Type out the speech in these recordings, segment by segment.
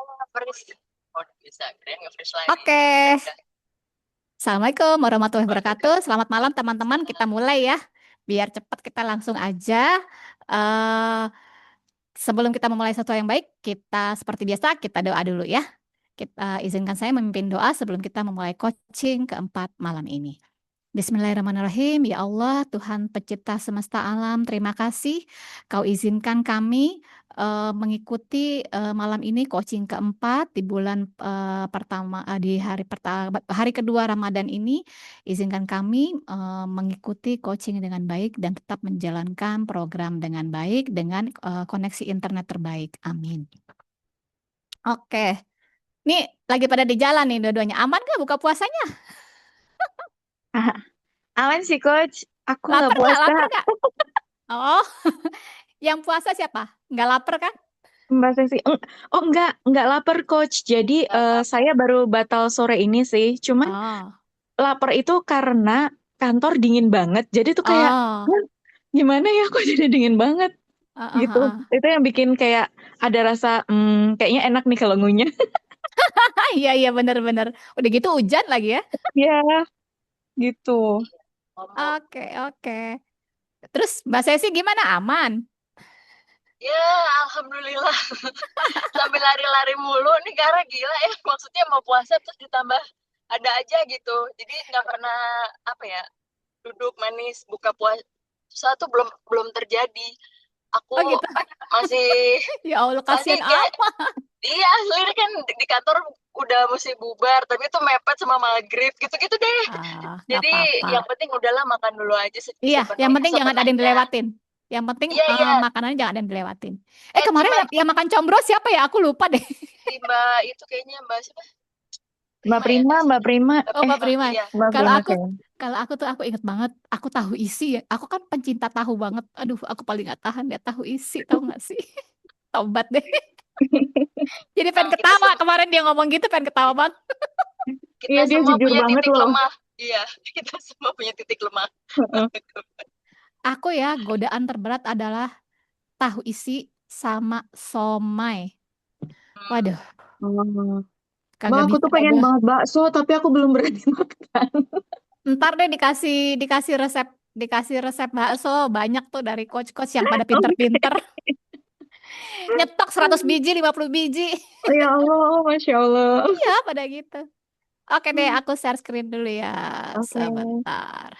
Freeze. Oh, bisa. Keren nge-freeze lagi. Oke. Ya udah. Assalamualaikum warahmatullahi Oke. wabarakatuh. Selamat malam teman-teman. Kita Salam. mulai ya. Biar cepat kita langsung aja. Eh, Sebelum kita memulai sesuatu yang baik, kita seperti biasa kita doa dulu ya. Kita izinkan saya memimpin doa sebelum kita memulai coaching keempat malam ini. Bismillahirrahmanirrahim. Ya Allah, Tuhan pencipta semesta alam, terima kasih Kau izinkan kami mengikuti malam ini coaching keempat di bulan pertama di hari pertama hari kedua Ramadan ini. Izinkan kami mengikuti coaching dengan baik dan tetap menjalankan program dengan baik dengan koneksi internet terbaik. Amin. Oke, nih lagi pada di jalan nih dua-duanya. Aman gak buka puasanya? Ah, aman sih coach, aku nggak Lapar nggak? puasa. Lapar nggak? Oh. Yang puasa siapa? Nggak lapar kan? Mbak Sesi, oh nggak lapar coach. Jadi saya baru batal sore ini sih. Cuman Oh, lapar itu karena kantor dingin banget. Jadi tuh kayak, oh, "Hah, gimana ya kok jadi dingin banget gitu." ah. Itu yang bikin kayak ada rasa, kayaknya enak nih kalau ngunyah. Ah, iya iya benar-benar. Udah gitu hujan lagi ya. Ya, gitu. Ngomong. Oke oke. Terus Mbak Sesi gimana? Aman? Ya, alhamdulillah. Sambil lari-lari mulu nih karena gila ya. Maksudnya mau puasa terus ditambah ada aja gitu. Jadi nggak pernah apa ya, duduk manis buka puasa tuh belum belum terjadi. Aku Oh gitu. masih Ya Allah tadi kasihan kayak apa? iya asli kan di kantor udah mesti bubar tapi itu mepet sama maghrib gitu-gitu deh. Ah, nggak Jadi apa-apa. yang penting udahlah makan dulu aja Iya, yang sepenuhnya penting jangan ada yang sebenarnya. dilewatin. Yang penting Iya iya. makanannya jangan ada yang dilewatin. Di Kemarin yang makan combro siapa ya? Aku lupa deh. di Mbak itu kayaknya Mbak siapa? Mbak Prima ya Prima, nggak sih? Mbak Prima, Oh, Mbak Prima. Iya. Mbak Kalau Prima aku kayaknya. kalau aku tuh aku inget banget, aku tahu isi ya. Aku kan pencinta tahu banget. Aduh, aku paling gak tahan ya tahu isi, tahu nggak sih? Tobat deh. Jadi pengen Emang kita ketawa kemarin dia ngomong gitu pengen ketawa banget. kita Iya, dia semua jujur punya banget titik loh. lemah. Iya, kita semua punya titik lemah. Aku ya godaan terberat adalah tahu isi sama somai. Hmm. Waduh, Oh. Bang, kagak aku bisa tuh deh pengen gue. banget bakso, tapi aku belum berani makan. Ntar deh dikasih resep bakso banyak tuh dari coach-coach yang pada pinter-pinter. Nyetok 100 biji, 50 biji. Oh ya Allah, Masya Allah. Ya, pada gitu. Oke deh, aku share screen dulu ya. Oke. Sebentar.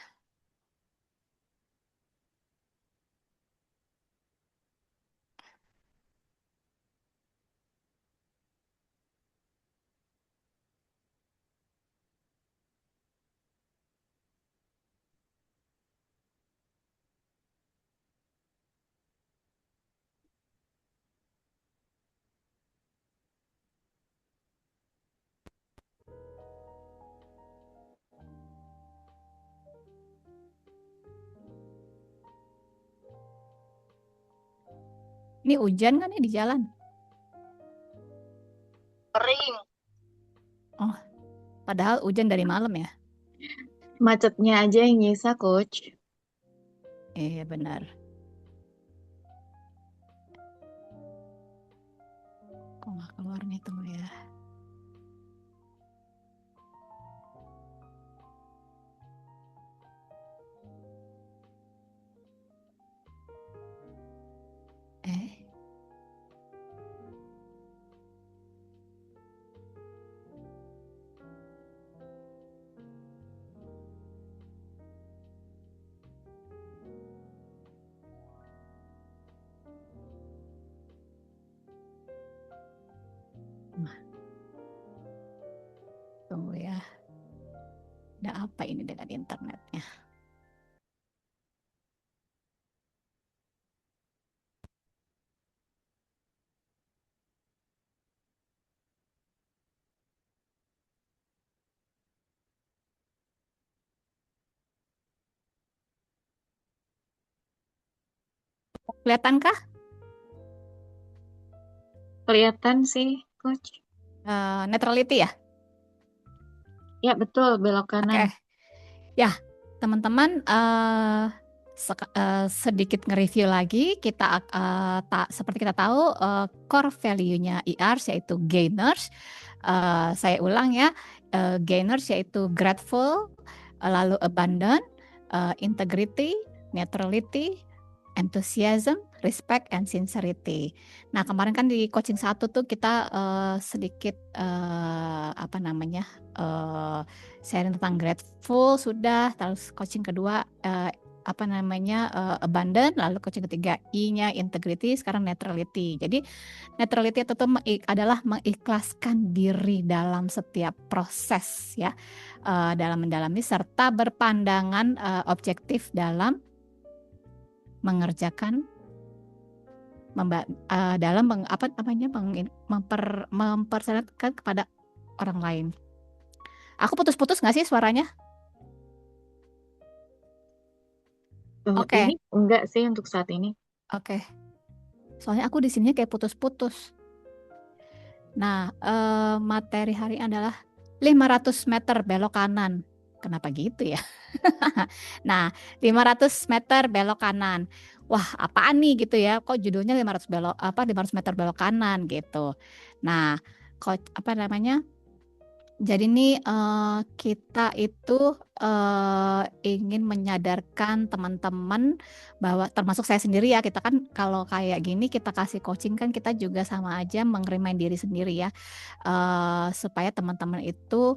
Ini hujan kan nih di jalan? Kering. Oh, padahal hujan dari malam ya. Macetnya aja yang nyisa, Coach. Iya benar. Kok nggak keluar nih tunggu ya. Eh, nah, tunggu ya. Ada apa ini dengan internetnya? Kelihatankah? Kelihatan sih, Coach. Neutrality ya? Ya, betul, belok Oke. kanan. Ya, teman-teman. Sedikit nge-review lagi, seperti kita tahu core value-nya ERS yaitu gainers. Saya ulang ya, gainers yaitu grateful, lalu abundant, integrity, neutrality, enthusiasm, respect, and sincerity. Nah, kemarin kan di coaching 1 tuh kita sedikit sharing tentang grateful sudah, terus coaching kedua abundant, lalu coaching ketiga I-nya integrity, sekarang neutrality. Jadi neutrality itu adalah mengikhlaskan diri dalam setiap proses ya, dalam mendalami serta berpandangan objektif dalam mengerjakan mempersyaratkan kepada orang lain. Aku putus-putus nggak sih suaranya? Oke. Ini enggak sih untuk saat ini. Oke. Soalnya aku di sini kayak putus-putus. Nah, materi hari ini adalah 500 meter belok kanan. Kenapa gitu ya? Nah, 500 meter belok kanan. Wah, apaan nih gitu ya? Kok judulnya 500 meter belok kanan gitu. Nah, jadi nih kita itu ingin menyadarkan teman-teman bahwa termasuk saya sendiri ya, kita kan kalau kayak gini kita kasih coaching kan kita juga sama aja meng-remind diri sendiri ya, supaya teman-teman itu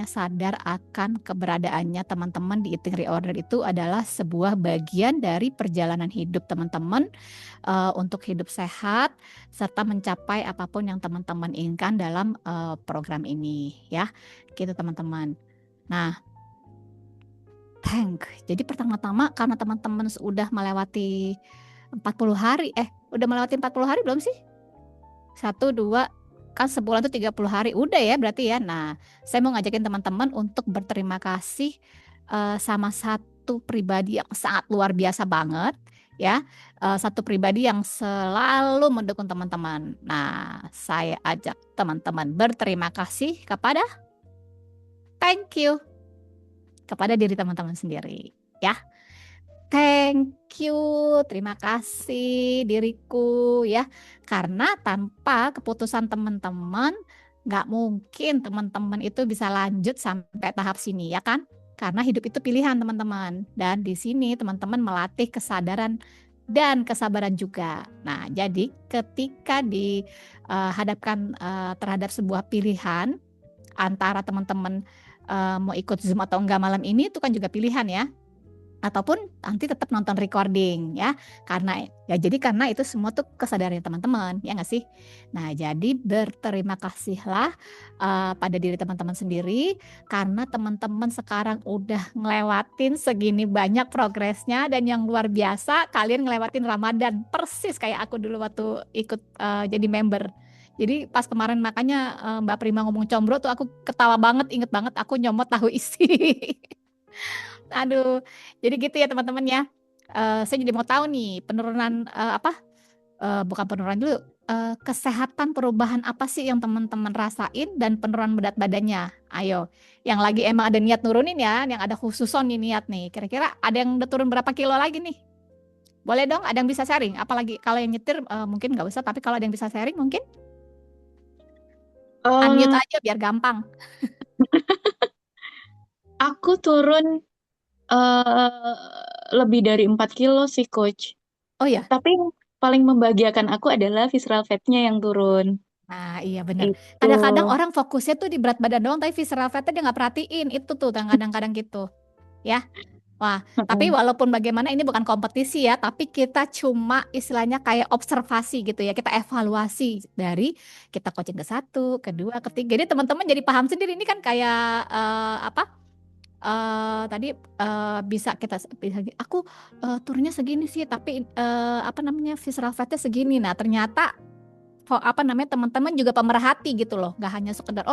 sadar akan keberadaannya teman-teman di eating reorder itu adalah sebuah bagian dari perjalanan hidup teman-teman untuk hidup sehat serta mencapai apapun yang teman-teman inginkan dalam program ini ya, gitu teman-teman. Nah, jadi pertama-tama karena teman-teman sudah melewati 40 hari, udah melewati 40 hari belum sih? 1, 2, kan sebulan itu 30 hari, udah ya berarti ya. Nah, saya mau ngajakin teman-teman untuk berterima kasih sama satu pribadi yang sangat luar biasa banget ya, satu pribadi yang selalu mendukung teman-teman. Nah, saya ajak teman-teman berterima kasih kepada thank you kepada diri teman-teman sendiri ya. Thank you, terima kasih diriku ya. Karena tanpa keputusan teman-teman, nggak mungkin teman-teman itu bisa lanjut sampai tahap sini ya kan? Karena hidup itu pilihan teman-teman. Dan di sini teman-teman melatih kesadaran dan kesabaran juga. Nah, jadi ketika dihadapkan terhadap sebuah pilihan antara teman-teman mau ikut Zoom atau enggak malam ini, itu kan juga pilihan ya. Ataupun nanti tetap nonton recording ya, karena itu semua tuh kesadaran teman-teman ya nggak sih. Nah, jadi berterima kasihlah pada diri teman-teman sendiri karena teman-teman sekarang udah ngelewatin segini banyak progresnya, dan yang luar biasa kalian ngelewatin Ramadan persis kayak aku dulu waktu ikut jadi member. Jadi pas kemarin makanya Mbak Prima ngomong combro tuh aku ketawa banget, inget banget aku nyomot tahu isi. Aduh, jadi gitu ya teman-teman ya. Saya jadi mau tahu nih penurunan bukan penurunan dulu, kesehatan perubahan apa sih yang teman-teman rasain dan penurunan berat badannya? Ayo, yang lagi emang ada niat nurunin ya, yang ada khususon nih niat nih. Kira-kira ada yang udah turun berapa kilo lagi nih? Boleh dong, ada yang bisa sharing? Apalagi kalau yang nyetir mungkin nggak usah, tapi kalau ada yang bisa sharing mungkin unmute aja biar gampang. Aku turun lebih dari 4 kilo sih, Coach. Oh ya? Tapi yang paling membahagiakan aku adalah visceral fat-nya yang turun. Nah, iya benar. Itu. Kadang-kadang orang fokusnya tuh di berat badan doang, tapi visceral fat-nya dia nggak perhatiin. Itu tuh kadang-kadang gitu. Ya. Wah, tapi walaupun bagaimana ini bukan kompetisi ya, tapi kita cuma istilahnya kayak observasi gitu ya. Kita evaluasi dari kita coaching ke 1, kedua, ketiga. Jadi teman-teman jadi paham sendiri, ini kan kayak tadi bisa aku turunnya segini sih, tapi visceral fat-nya segini. Nah, ternyata teman-teman juga pemerhati gitu loh, nggak hanya sekedar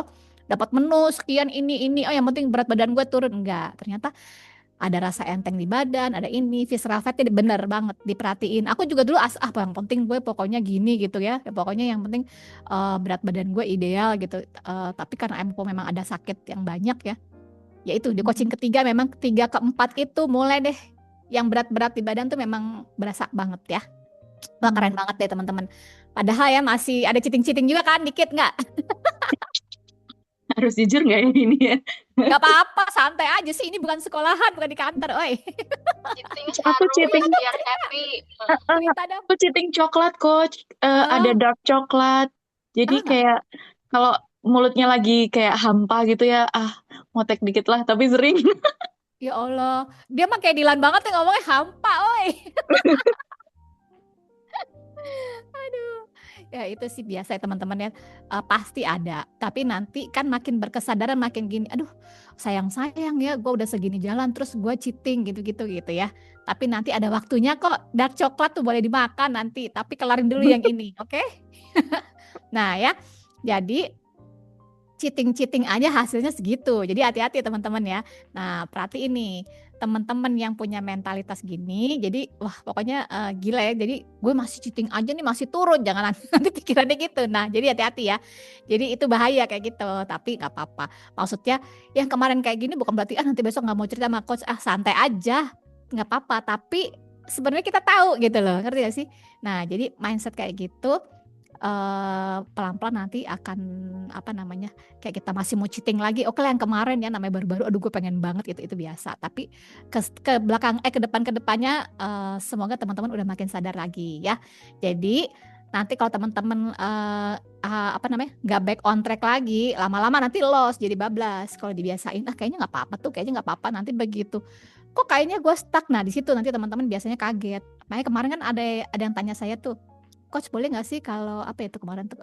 dapat menu sekian ini yang penting berat badan gue turun, enggak. Ternyata ada rasa enteng di badan, ada ini visceral fat-nya bener banget diperhatiin. Aku juga dulu apa yang penting gue pokoknya gini gitu ya, pokoknya yang penting berat badan gue ideal gitu. Tapi karena memang ada sakit yang banyak ya, Yaitu di coaching ketiga memang ketiga keempat itu mulai deh yang berat-berat di badan tuh memang berasa banget ya. Wah keren banget deh teman-teman. Padahal ya masih ada cheating-cheating juga kan dikit nggak? Harus jujur nggak ya ini ya? Nggak apa-apa, santai aja sih. Ini bukan sekolahan, bukan di kantor, oi. Cheating Aku harus cheating, biar happy. Cerita dong. aku cheating coklat coach. Ada Oh, dark coklat. Jadi nggak. kayak kalau mulutnya lagi kayak hampa gitu ya, mau tek dikit lah, tapi sering. Ya Allah, dia mah kayak Dilan banget ya ngomongnya hampa, oi. Aduh, ya itu sih biasa ya teman-teman ya. Pasti ada. Tapi nanti kan makin berkesadaran makin gini. Aduh, sayang ya, gue udah segini jalan terus gue cheating gitu-gitu gitu ya. Tapi nanti ada waktunya kok. Dark coklat tuh boleh dimakan nanti. Tapi kelarin dulu yang ini, oke? Nah ya, jadi cheating aja hasilnya segitu. Jadi hati-hati teman-teman ya. Nah, perhatiin nih teman-teman yang punya mentalitas gini. Jadi wah pokoknya gila ya. Jadi gue masih cheating aja nih masih turun. Jangan nanti pikirannya gitu. Nah, jadi hati-hati ya. Jadi itu bahaya kayak gitu. Tapi nggak apa-apa. Maksudnya yang kemarin kayak gini bukan berarti nanti besok nggak mau cerita sama coach. Santai aja. Nggak apa-apa. Tapi sebenarnya kita tahu gitu loh. Ngerti gak sih? Nah, jadi mindset kayak gitu pelan-pelan nanti akan apa namanya kayak kita masih mau cheating lagi. Oke lah yang kemarin ya namanya baru-baru aduh gue pengen banget itu biasa, tapi ke belakang ke depannya semoga teman-teman udah makin sadar lagi ya. Jadi nanti kalau teman-teman apa namanya nggak back on track lagi, lama-lama nanti lost jadi bablas. Kalau dibiasain kayaknya nggak apa-apa tuh, kayaknya nggak apa-apa, nanti begitu kok kayaknya gue stuck. Nah di situ nanti teman-teman biasanya kaget. Makanya kemarin kan ada yang tanya saya tuh, coach boleh nggak sih kalau apa itu kemarin tuh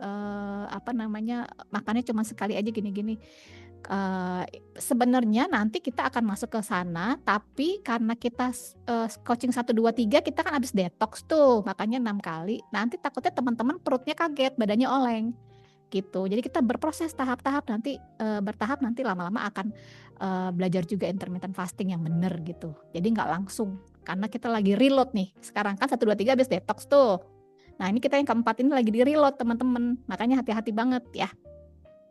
apa namanya makannya cuma sekali aja gini-gini. Sebenarnya nanti kita akan masuk ke sana, tapi karena kita coaching 1, 2, 3 kita kan habis detox tuh, makanya 6 kali. Nanti takutnya teman-teman perutnya kaget, badannya oleng gitu. Jadi kita berproses tahap-tahap, nanti bertahap, nanti lama-lama akan belajar juga intermittent fasting yang benar gitu. Jadi nggak langsung, karena kita lagi reload nih. Sekarang kan 1, 2, 3 habis detox tuh. Nah ini kita yang keempat ini lagi di reload teman-teman, makanya hati-hati banget ya.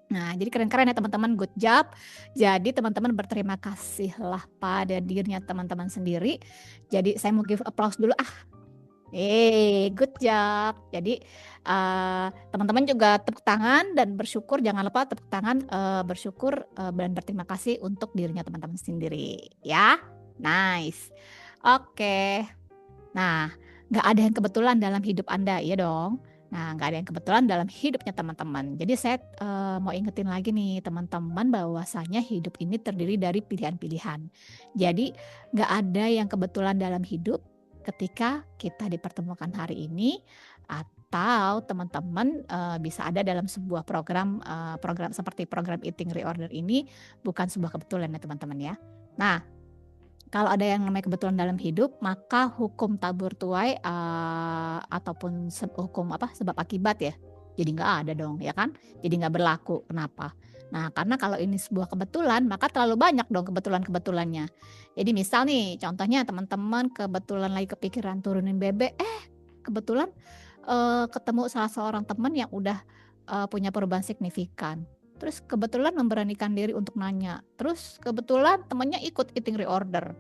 Nah jadi keren-keren ya teman-teman, good job. Jadi teman-teman berterima kasihlah pada dirinya teman-teman sendiri. Jadi saya mau give applause dulu good job. Jadi teman-teman juga tepuk tangan dan bersyukur, jangan lupa tepuk tangan bersyukur dan berterima kasih untuk dirinya teman-teman sendiri ya. Nice. Oke. Nah, nggak ada yang kebetulan dalam hidup Anda, ya dong. Nah, nggak ada yang kebetulan dalam hidupnya teman-teman. Jadi saya mau ingetin lagi nih teman-teman bahwasanya hidup ini terdiri dari pilihan-pilihan. Jadi nggak ada yang kebetulan dalam hidup ketika kita dipertemukan hari ini, atau teman-teman bisa ada dalam sebuah program seperti program Eating Reorder ini, bukan sebuah kebetulan ya teman-teman ya. Nah, kalau ada yang namanya kebetulan dalam hidup, maka hukum tabur tuai ataupun hukum sebab akibat ya, jadi nggak ada dong ya kan, jadi nggak berlaku. Kenapa? Nah karena kalau ini sebuah kebetulan, maka terlalu banyak dong kebetulannya. Jadi misal nih contohnya teman-teman kebetulan lagi kepikiran turunin BB, kebetulan ketemu salah seorang teman yang udah punya perubahan signifikan. Terus kebetulan memberanikan diri untuk nanya. Terus kebetulan temannya ikut Eating Reorder.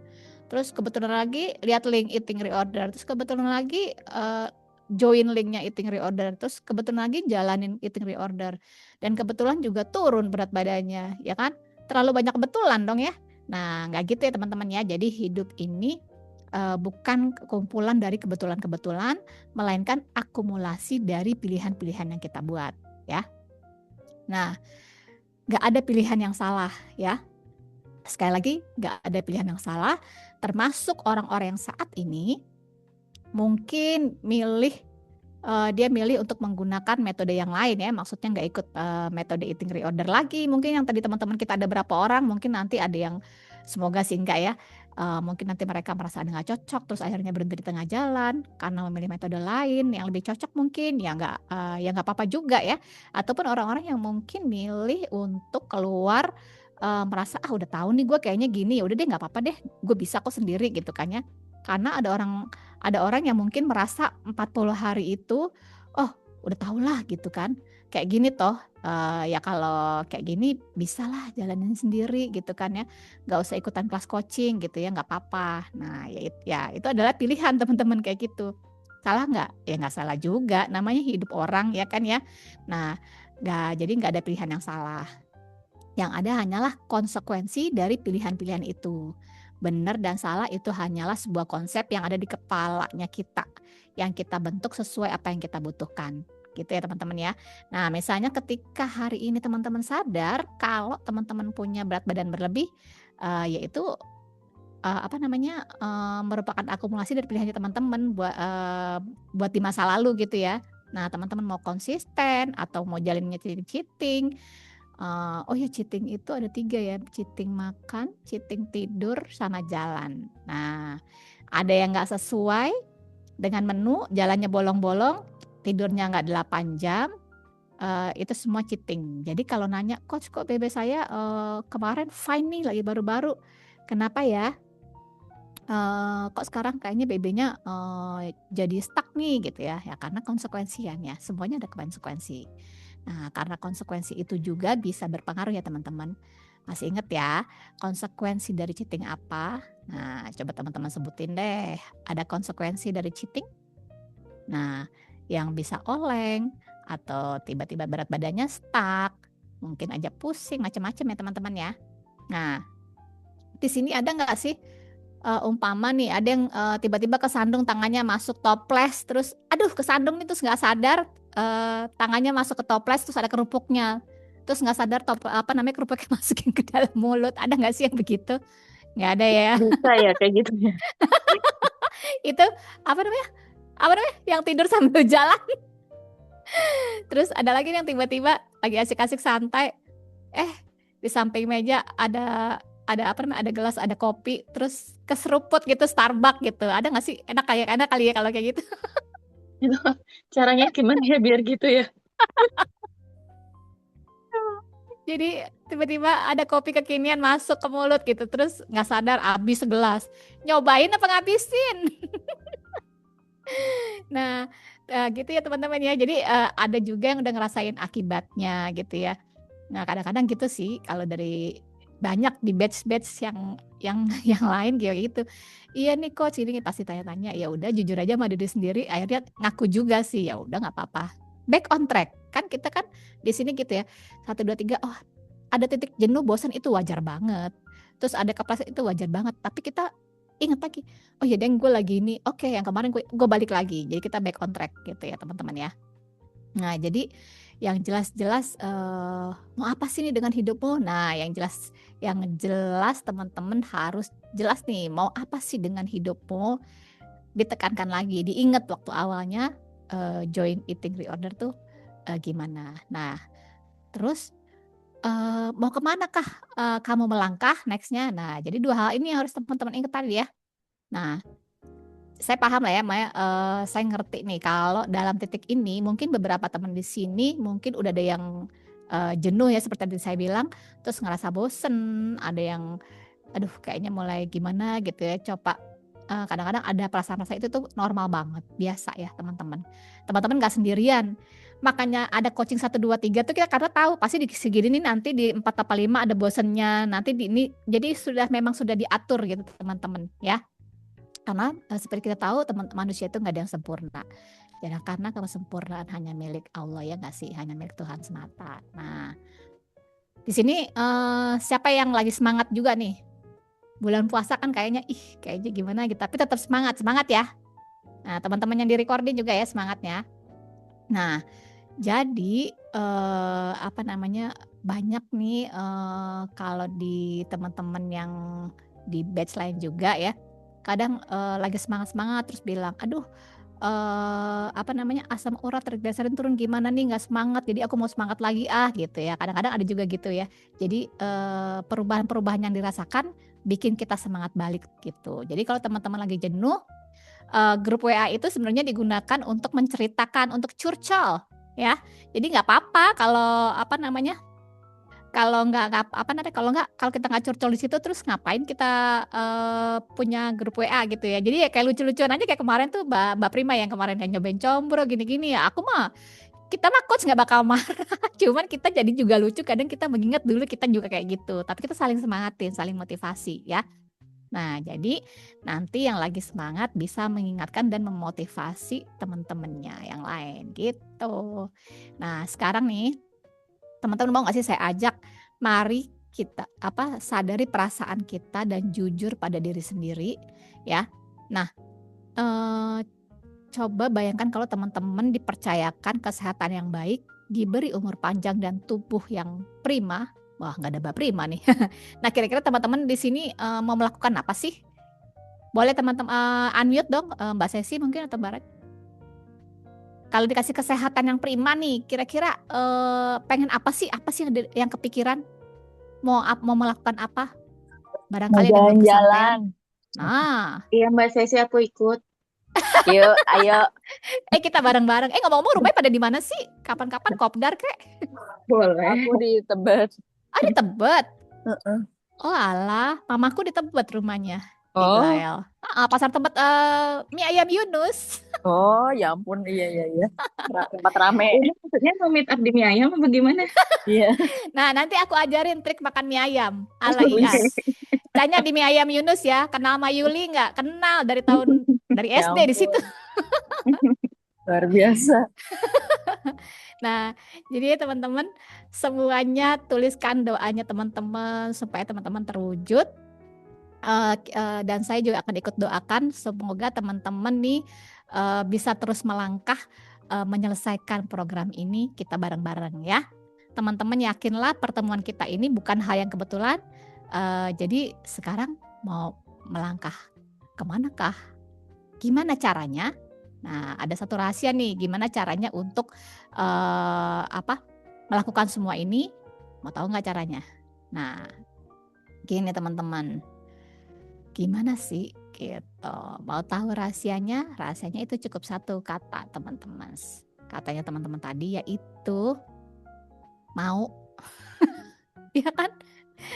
Terus kebetulan lagi lihat link Eating Reorder. Terus kebetulan lagi join linknya Eating Reorder. Terus kebetulan lagi jalanin Eating Reorder. Dan kebetulan juga turun berat badannya, ya kan? Terlalu banyak kebetulan dong ya. Nah, nggak gitu ya teman-teman ya. Jadi hidup ini bukan kumpulan dari kebetulan-kebetulan, melainkan akumulasi dari pilihan-pilihan yang kita buat, ya. Nah, gak ada pilihan yang salah ya. Sekali lagi, gak ada pilihan yang salah. Termasuk orang-orang yang saat ini mungkin dia milih untuk menggunakan metode yang lain ya. Maksudnya gak ikut metode Eating Reorder lagi. Mungkin yang tadi teman-teman kita ada berapa orang, mungkin nanti ada yang, semoga sih enggak ya, mungkin nanti mereka merasa ada gak cocok, terus akhirnya berhenti di tengah jalan karena memilih metode lain yang lebih cocok mungkin, ya nggak apa-apa juga ya. Ataupun orang-orang yang mungkin milih untuk keluar, merasa udah tahu nih gue kayaknya gini, ya udah deh nggak apa-apa deh, gue bisa kok sendiri gitu kan ya. Karena ada orang yang mungkin merasa 40 hari itu, oh udah tau lah gitu kan. kayak gini toh, ya kalau kayak gini bisalah jalanin sendiri gitu kan ya, nggak usah ikutan kelas coaching gitu ya, nggak apa-apa. Nah ya itu adalah pilihan teman-teman kayak gitu. Salah nggak? Ya nggak salah juga, namanya hidup orang ya kan ya. Nah jadi nggak ada pilihan yang salah. Yang ada hanyalah konsekuensi dari pilihan-pilihan itu. Benar dan salah itu hanyalah sebuah konsep yang ada di kepalanya kita, yang kita bentuk sesuai apa yang kita butuhkan. Gitu ya teman-teman ya. Nah misalnya ketika hari ini teman-teman sadar kalau teman-teman punya berat badan berlebih, yaitu merupakan akumulasi dari pilihannya teman-teman buat di masa lalu gitu ya. Nah teman-teman mau konsisten atau mau jalannya cheating. Oh ya cheating itu ada 3 ya, cheating makan, cheating tidur, sama jalan. Nah, ada yang nggak sesuai dengan menu, jalannya bolong-bolong, tidurnya nggak 8 jam, itu semua cheating. Jadi kalau nanya, "Coach kok BB saya kemarin fine nih lagi baru-baru, kenapa ya? Kok sekarang kayaknya BB-nya jadi stuck nih," gitu ya. Ya karena konsekuensian ya, semuanya ada konsekuensi. Nah, karena konsekuensi itu juga bisa berpengaruh ya teman-teman. Masih inget ya, konsekuensi dari cheating apa? Nah, coba teman-teman sebutin deh. Ada konsekuensi dari cheating? Nah, yang bisa oleng atau tiba-tiba berat badannya stuck, mungkin aja pusing, macam-macam ya teman-teman ya. Nah, di sini ada nggak sih umpama nih ada yang tiba-tiba kesandung tangannya masuk toples, terus aduh kesandung nih terus nggak sadar tangannya masuk ke toples terus ada kerupuknya, terus nggak sadar kerupuknya masukin ke dalam mulut. Ada nggak sih yang begitu? Nggak ada ya. Bisa ya kayak gitu ya. Itu apa namanya yang tidur sambil jalan. Terus ada lagi yang tiba-tiba lagi asik-asik santai, di samping meja ada gelas, ada kopi, terus keseruput gitu Starbucks gitu. Ada nggak sih? Enak kali ya kalau kayak gitu. Itu caranya gimana ya biar gitu ya? Jadi tiba-tiba ada kopi kekinian masuk ke mulut gitu, terus nggak sadar habis segelas. Nyobain apa ngabisin? Nah, gitu ya teman-teman ya. Jadi ada juga yang udah ngerasain akibatnya gitu ya. Nah, kadang-kadang gitu sih kalau dari banyak di batch-batch yang yang lain kayak gitu. Iya nih coach, ini pasti tanya-tanya. Ya udah jujur aja sama diri sendiri, akhirnya ngaku juga sih. Ya udah nggak apa-apa. Back on track. Kan kita kan di sini gitu ya. 1 2 3 oh, ada titik jenuh, bosan itu wajar banget. Terus ada kepleset itu wajar banget. Tapi kita ingat lagi, oh ya deng gue lagi ini. Oke, yang kemarin gue balik lagi. Jadi kita back on track gitu ya teman-teman ya. Nah, jadi yang jelas-jelas mau apa sih nih dengan hidupmu? Nah, yang jelas teman-teman harus jelas nih mau apa sih dengan hidupmu? Ditekankan lagi, diingat waktu awalnya join eating reorder tuh gimana. Nah, terus mau kemana kah kamu melangkah nextnya? Nah, jadi 2 hal ini yang harus teman-teman ingat tadi ya. Nah, saya paham lah ya, Maya, saya ngerti nih kalau dalam titik ini mungkin beberapa teman di sini mungkin udah ada yang jenuh ya seperti tadi saya bilang, terus ngerasa bosen, ada yang aduh kayaknya mulai gimana gitu ya, coba kadang-kadang ada perasaan-perasaan itu tuh normal banget, biasa ya teman-teman. Teman-teman nggak sendirian, makanya ada coaching 1 2 3 tuh kita karena tahu pasti di segini nih nanti di 4 apa 5 ada bosennya, nanti di ini jadi memang sudah diatur gitu teman-teman ya. Karena seperti kita tahu manusia itu nggak ada yang sempurna. Ya karena kesempurnaan hanya milik Allah ya nggak sih, hanya milik Tuhan semata. Nah, di sini siapa yang lagi semangat juga nih? Bulan puasa kan kayaknya gimana gitu, tapi tetap semangat ya. Nah, teman-teman yang di recording juga ya semangatnya. Nah, jadi banyak nih kalau di teman-teman yang di batch lain juga ya. Kadang lagi semangat-semangat terus bilang, "Aduh, asam urat triglycerin turun gimana nih, nggak semangat, jadi aku mau semangat lagi gitu ya. Kadang-kadang ada juga gitu ya. Jadi perubahan-perubahan yang dirasakan bikin kita semangat balik gitu. Jadi kalau teman-teman lagi jenuh, grup WA itu sebenarnya digunakan untuk menceritakan, untuk curcol ya. Jadi nggak apa-apa kalau kalau kita nggak curcol di situ, terus ngapain kita punya grup WA gitu ya. Jadi ya kayak lucu-lucuan aja kayak kemarin tuh Mbak Prima yang kemarin yang nyobain combro gini-gini ya. Aku mah kita mah coach nggak bakal marah, cuman kita jadi juga lucu, kadang kita mengingat dulu kita juga kayak gitu, tapi kita saling semangatin, saling motivasi ya. Nah, jadi nanti yang lagi semangat bisa mengingatkan dan memotivasi teman-temannya yang lain gitu. Nah, sekarang nih teman-teman mau nggak sih saya ajak, mari kita sadari perasaan kita dan jujur pada diri sendiri ya. Nah, eh, coba bayangkan kalau teman-teman dipercayakan kesehatan yang baik, diberi umur panjang dan tubuh yang prima. Wah, nggak ada Mbak Prima nih. Nah, kira-kira teman-teman di sini mau melakukan apa sih? Boleh teman-teman unmute dong, Mbak Sesi mungkin atau Mbak Red. Kalau dikasih kesehatan yang prima nih, kira-kira pengen apa sih? Apa sih yang kepikiran? Mau melakukan apa? Mau Barangkali ada yang belum kesampaian. jalan-jalan. Nah, Iya Mbak Sesi, aku ikut. Yuk, ayo. kita bareng-bareng. Ngomong-ngomong rumahnya pada di mana sih? Kapan-kapan kopdar kek? Boleh. Aku di Tebet. Di Tebet. Heeh. Oh alah, mamaku di Tebet rumahnya. Di Oh, Glael. Pasar Tebet mie ayam Yunus. oh ya ampun, iya. Tempat rame. Ini maksudnya mau meet up di mie ayam apa gimana? Iya. Nah, nanti aku ajarin trik makan mie ayam ala Ian. Tanya di mie ayam Yunus ya, kenal sama Yuli nggak? Kenal dari Ya SD di situ. ampun. Luar biasa. Nah, jadi teman-teman semuanya tuliskan doanya teman-teman supaya teman-teman terwujud. Dan saya juga akan ikut doakan semoga teman-teman nih bisa terus melangkah menyelesaikan program ini kita bareng-bareng ya. Teman-teman yakinlah pertemuan kita ini bukan hal yang kebetulan. Jadi sekarang mau melangkah kemanakah? Gimana caranya? Nah, ada satu rahasia nih, gimana caranya untuk melakukan semua ini? Mau tahu nggak caranya? Nah, gini teman-teman, gimana sih gitu? Mau tahu rahasianya? Rahasianya itu cukup satu kata teman-teman. Katanya teman-teman tadi yaitu mau. Ya kan?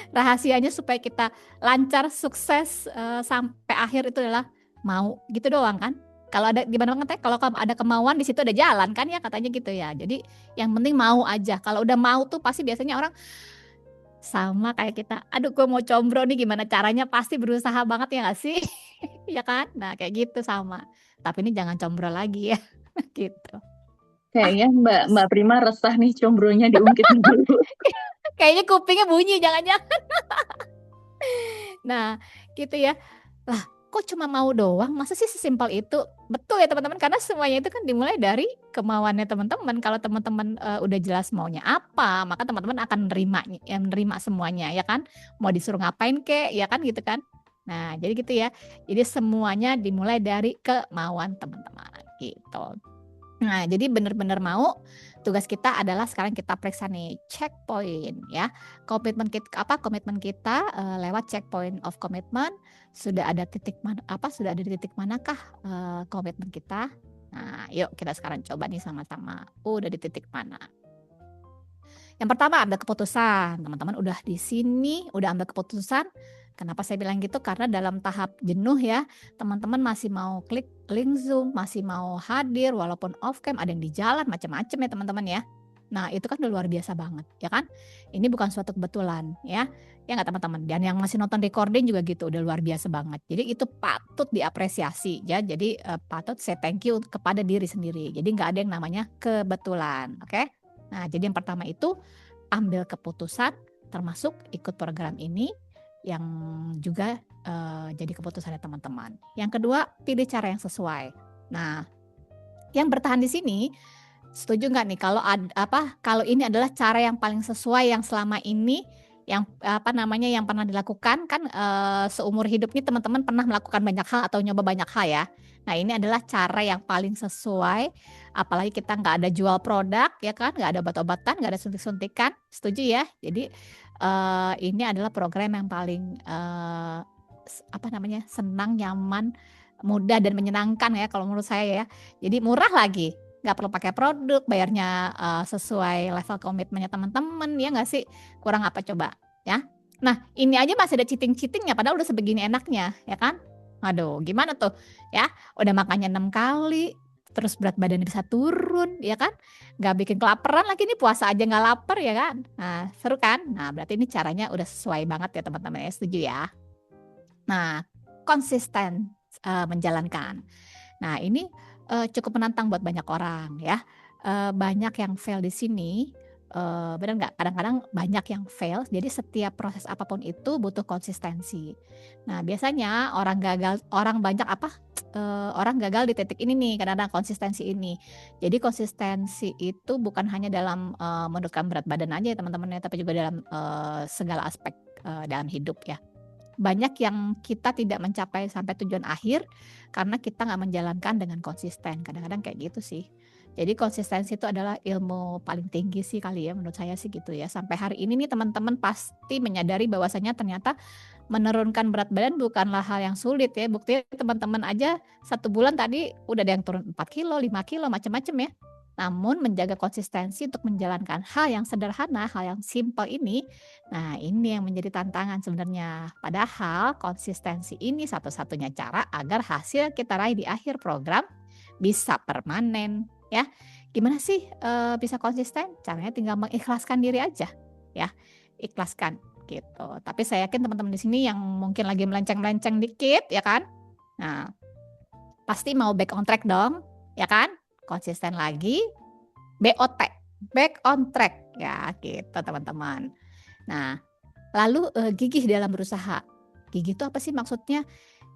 Rahasianya supaya kita lancar, sukses sampai akhir itu adalah mau, gitu doang kan? Kalau ada gimana banget kalau ada kemauan di situ ada jalan kan ya katanya gitu ya. Jadi yang penting mau aja. Kalau udah mau tuh pasti biasanya orang sama kayak kita. Aduh, gue mau combro nih gimana caranya? Pasti berusaha banget ya nggak sih? Ya kan? Nah kayak gitu sama. Tapi ini jangan combro lagi ya, gitu. Kayaknya Mbak Prima resah nih, combronya diungkit dulu. Kayaknya kupingnya bunyi, jangan-jangan. Nah, gitu ya. Lah, kok cuma mau doang? Masa sih sesimpel itu? Betul ya teman-teman, karena semuanya itu kan dimulai dari kemauannya teman-teman. Kalau teman-teman udah jelas maunya apa, maka teman-teman akan menerima semuanya, ya kan? Mau disuruh ngapain kek, ya kan gitu kan? Nah, jadi gitu ya. Jadi semuanya dimulai dari kemauan teman-teman, gitu. Nah, jadi benar-benar mau, tugas kita adalah sekarang kita periksa nih checkpoint ya. Komitmen kita lewat checkpoint of commitment, sudah ada titik sudah ada di titik manakah komitmen kita? Nah, yuk kita sekarang coba nih sama-sama. Udah di titik mana? Yang pertama ambil keputusan. Teman-teman udah di sini, udah ambil keputusan. Kenapa saya bilang gitu? Karena dalam tahap jenuh ya, teman-teman masih mau klik link Zoom, masih mau hadir walaupun off cam, ada yang di jalan, macam-macam ya teman-teman ya. Nah itu kan udah luar biasa banget ya kan. Ini bukan suatu kebetulan ya nggak teman-teman. Dan yang masih nonton recording juga gitu, udah luar biasa banget. Jadi itu patut diapresiasi ya. Jadi patut saya thank you kepada diri sendiri. Jadi nggak ada yang namanya kebetulan, oke? Nah jadi yang pertama itu ambil keputusan, termasuk ikut program ini yang juga jadi keputusannya teman-teman. Yang kedua, pilih cara yang sesuai. Nah, yang bertahan di sini, setuju nggak nih kalau ini adalah cara yang paling sesuai yang selama ini yang yang pernah dilakukan kan seumur hidupnya teman-teman pernah melakukan banyak hal atau nyoba banyak hal ya. Nah, ini adalah cara yang paling sesuai. Apalagi kita nggak ada jual produk ya kan, nggak ada obat-obatan, nggak ada suntik-suntikan. Setuju ya? Jadi ini adalah program yang paling senang, nyaman, mudah dan menyenangkan ya kalau menurut saya ya. Jadi murah lagi, nggak perlu pakai produk, bayarnya sesuai level komitmennya teman-teman ya nggak sih? Kurang apa coba ya? Nah ini aja masih ada cheating-cheatingnya, padahal udah sebegini enaknya ya kan? Aduh gimana tuh ya? Udah makannya 6 kali, terus berat badannya bisa turun, ya kan? Nggak bikin kelaparan lagi nih, puasa aja nggak lapar ya kan? Nah, seru kan? Nah, berarti ini caranya udah sesuai banget ya teman-teman ya, setuju ya? Nah, konsisten menjalankan. Nah, ini cukup menantang buat banyak orang ya. Banyak yang fail di sini, benar nggak? Kadang-kadang banyak yang fail, jadi setiap proses apapun itu butuh konsistensi. Nah, biasanya orang gagal di titik ini nih, kadang-kadang konsistensi ini. Jadi konsistensi itu bukan hanya dalam menurunkan berat badan aja ya teman-teman ya, tapi juga dalam segala aspek dalam hidup ya. Banyak yang kita tidak mencapai sampai tujuan akhir karena kita nggak menjalankan dengan konsisten. Kadang-kadang kayak gitu sih. Jadi konsistensi itu adalah ilmu paling tinggi sih kali ya, menurut saya sih gitu ya. Sampai hari ini nih teman-teman pasti menyadari bahwasanya ternyata menurunkan berat badan bukanlah hal yang sulit ya. Buktinya teman-teman aja 1 bulan tadi udah ada yang turun 4 kilo, 5 kilo, macam-macam ya. Namun menjaga konsistensi untuk menjalankan hal yang sederhana, hal yang simpel ini, nah ini yang menjadi tantangan sebenarnya. Padahal konsistensi ini satu-satunya cara agar hasil kita raih di akhir program bisa permanen ya. Gimana sih bisa konsisten? Caranya tinggal mengikhlaskan diri aja ya. Ikhlaskan gitu. Tapi saya yakin teman-teman di sini yang mungkin lagi melenceng-melenceng dikit ya kan. Nah, pasti mau back on track dong, ya kan? Konsisten lagi, BOT, back on track ya gitu teman-teman. Nah, lalu gigih dalam berusaha. Gigih itu apa sih maksudnya?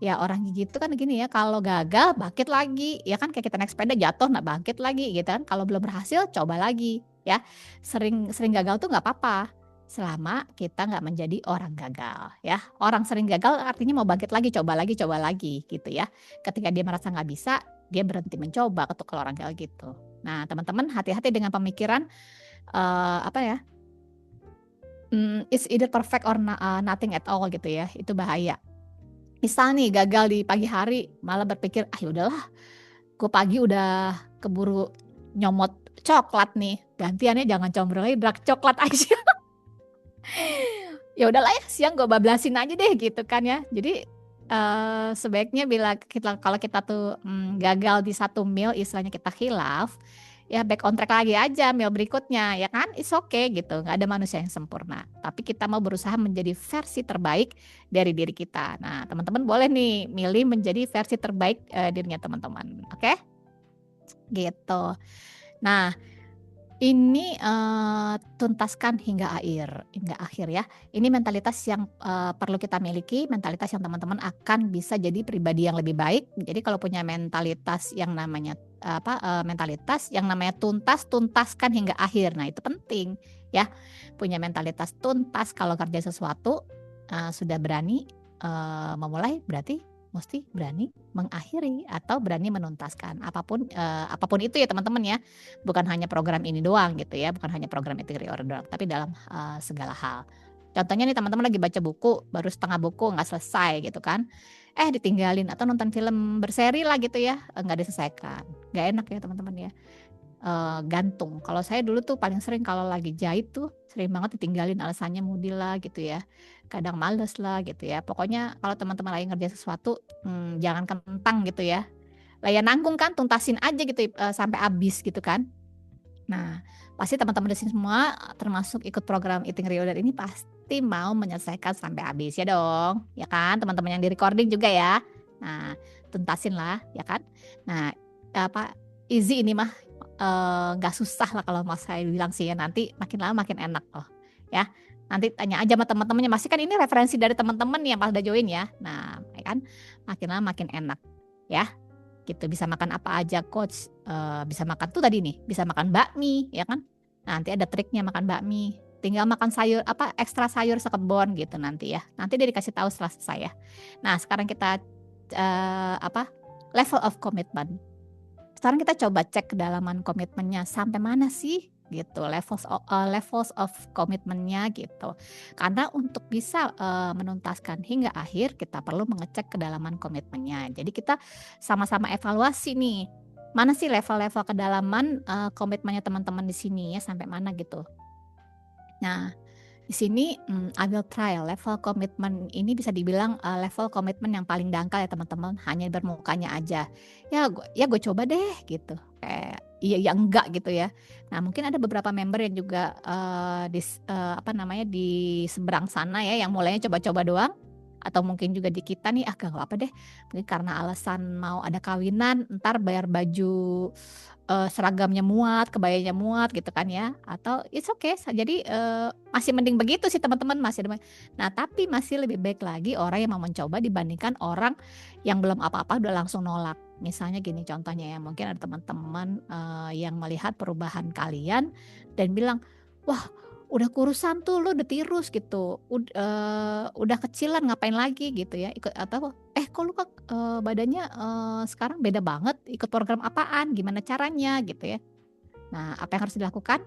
Ya orang gigih itu kan gini ya, kalau gagal bangkit lagi, ya kan kayak kita naik sepeda jatuh, nah bangkit lagi gitu kan. Kalau belum berhasil coba lagi ya. Sering gagal tuh nggak apa-apa, selama kita nggak menjadi orang gagal ya. Orang sering gagal artinya mau bangkit lagi gitu ya. Ketika dia merasa nggak bisa, dia berhenti mencoba kalau orang gagal gitu. Nah teman-teman hati-hati dengan pemikiran apa ya? It's either perfect or nothing at all gitu ya, itu bahaya. Misal nih gagal di pagi hari, malah berpikir, "Ah, ya udahlah, gue pagi udah keburu nyomot coklat nih, gantiannya jangan combrol lagi, dark coklat aja." Ya udahlah ya, siang gue bablasin aja deh gitu kan ya. Jadi sebaiknya kalau kita tuh gagal di satu meal, istilahnya kita khilaf, ya back on track lagi aja meal berikutnya ya kan, it's okay gitu, nggak ada manusia yang sempurna. Tapi kita mau berusaha menjadi versi terbaik dari diri kita. Nah teman-teman boleh nih milih menjadi versi terbaik dirinya teman-teman, oke? Gitu. Nah ini tuntaskan hingga akhir ya. Ini mentalitas yang perlu kita miliki, mentalitas yang teman-teman akan bisa jadi pribadi yang lebih baik. Jadi kalau punya mentalitas yang namanya tuntaskan hingga akhir. Nah, itu penting ya. Punya mentalitas tuntas kalau kerja sesuatu sudah berani memulai, berarti mesti berani mengakhiri atau berani menuntaskan apapun itu ya teman-teman ya, bukan hanya program ini doang gitu ya, bukan hanya program interior doang, tapi dalam segala hal. Contohnya nih teman-teman lagi baca buku, baru setengah buku nggak selesai gitu kan, ditinggalin, atau nonton film berseri lah gitu ya, nggak diselesaikan, nggak enak ya teman-teman ya. Gantung. Kalau saya dulu tuh paling sering kalau lagi jahit tuh sering banget ditinggalin, alasannya mudi lah gitu ya, kadang males lah gitu ya. Pokoknya kalau teman-teman lagi ngerjain sesuatu jangan kentang gitu ya, lah ya nanggung kan, tuntasin aja gitu sampai habis gitu kan. Nah pasti teman-teman di sini semua termasuk ikut program Eating Reorder ini pasti mau menyelesaikan sampai habis ya dong, ya kan teman-teman yang di recording juga ya. Nah tuntasin lah ya kan. Nah easy ini mah, nggak susah lah kalau mau saya bilang sih ya, nanti makin lama makin enak loh ya. Nanti tanya aja sama teman-temannya, masih kan ini referensi dari teman-teman yang pas udah join ya. Nah ya kan makin lama makin enak ya gitu. Bisa makan apa aja coach, bisa makan tuh tadi nih, bisa makan bakmi ya kan. Nanti ada triknya makan bakmi, tinggal makan sayur ekstra sayur sekebon gitu nanti ya. Nanti dia dikasih tahu setelah selesai ya. Nah sekarang kita level of commitment. Sekarang kita coba cek kedalaman komitmennya sampai mana sih gitu, levels of komitmennya gitu. Karena untuk bisa menuntaskan hingga akhir kita perlu mengecek kedalaman komitmennya. Jadi kita sama-sama evaluasi nih, mana sih level-level kedalaman komitmennya teman-teman di sini ya, sampai mana gitu. Nah Di sini I will try. Level komitmen ini bisa dibilang level komitmen yang paling dangkal ya teman-teman, hanya bermukanya aja. Ya gue coba deh gitu. Kayak iya ya enggak gitu ya. Nah, mungkin ada beberapa member yang juga di seberang sana ya yang mulainya coba-coba doang, atau mungkin juga di kita nih gak apa deh. Mungkin karena alasan mau ada kawinan, ntar bayar baju seragamnya muat, kebayanya muat gitu kan ya, atau it's okay. Jadi masih mending begitu sih teman-teman, nah tapi masih lebih baik lagi orang yang mau mencoba dibandingkan orang yang belum apa-apa udah langsung nolak. Misalnya gini contohnya ya, mungkin ada teman-teman yang melihat perubahan kalian dan bilang, wah udah kurusan tuh, lu udah tirus gitu, udah kecilan ngapain lagi gitu ya, ikut atau kok lu kok badannya sekarang beda banget, ikut program apaan, gimana caranya gitu ya. Nah, apa yang harus dilakukan?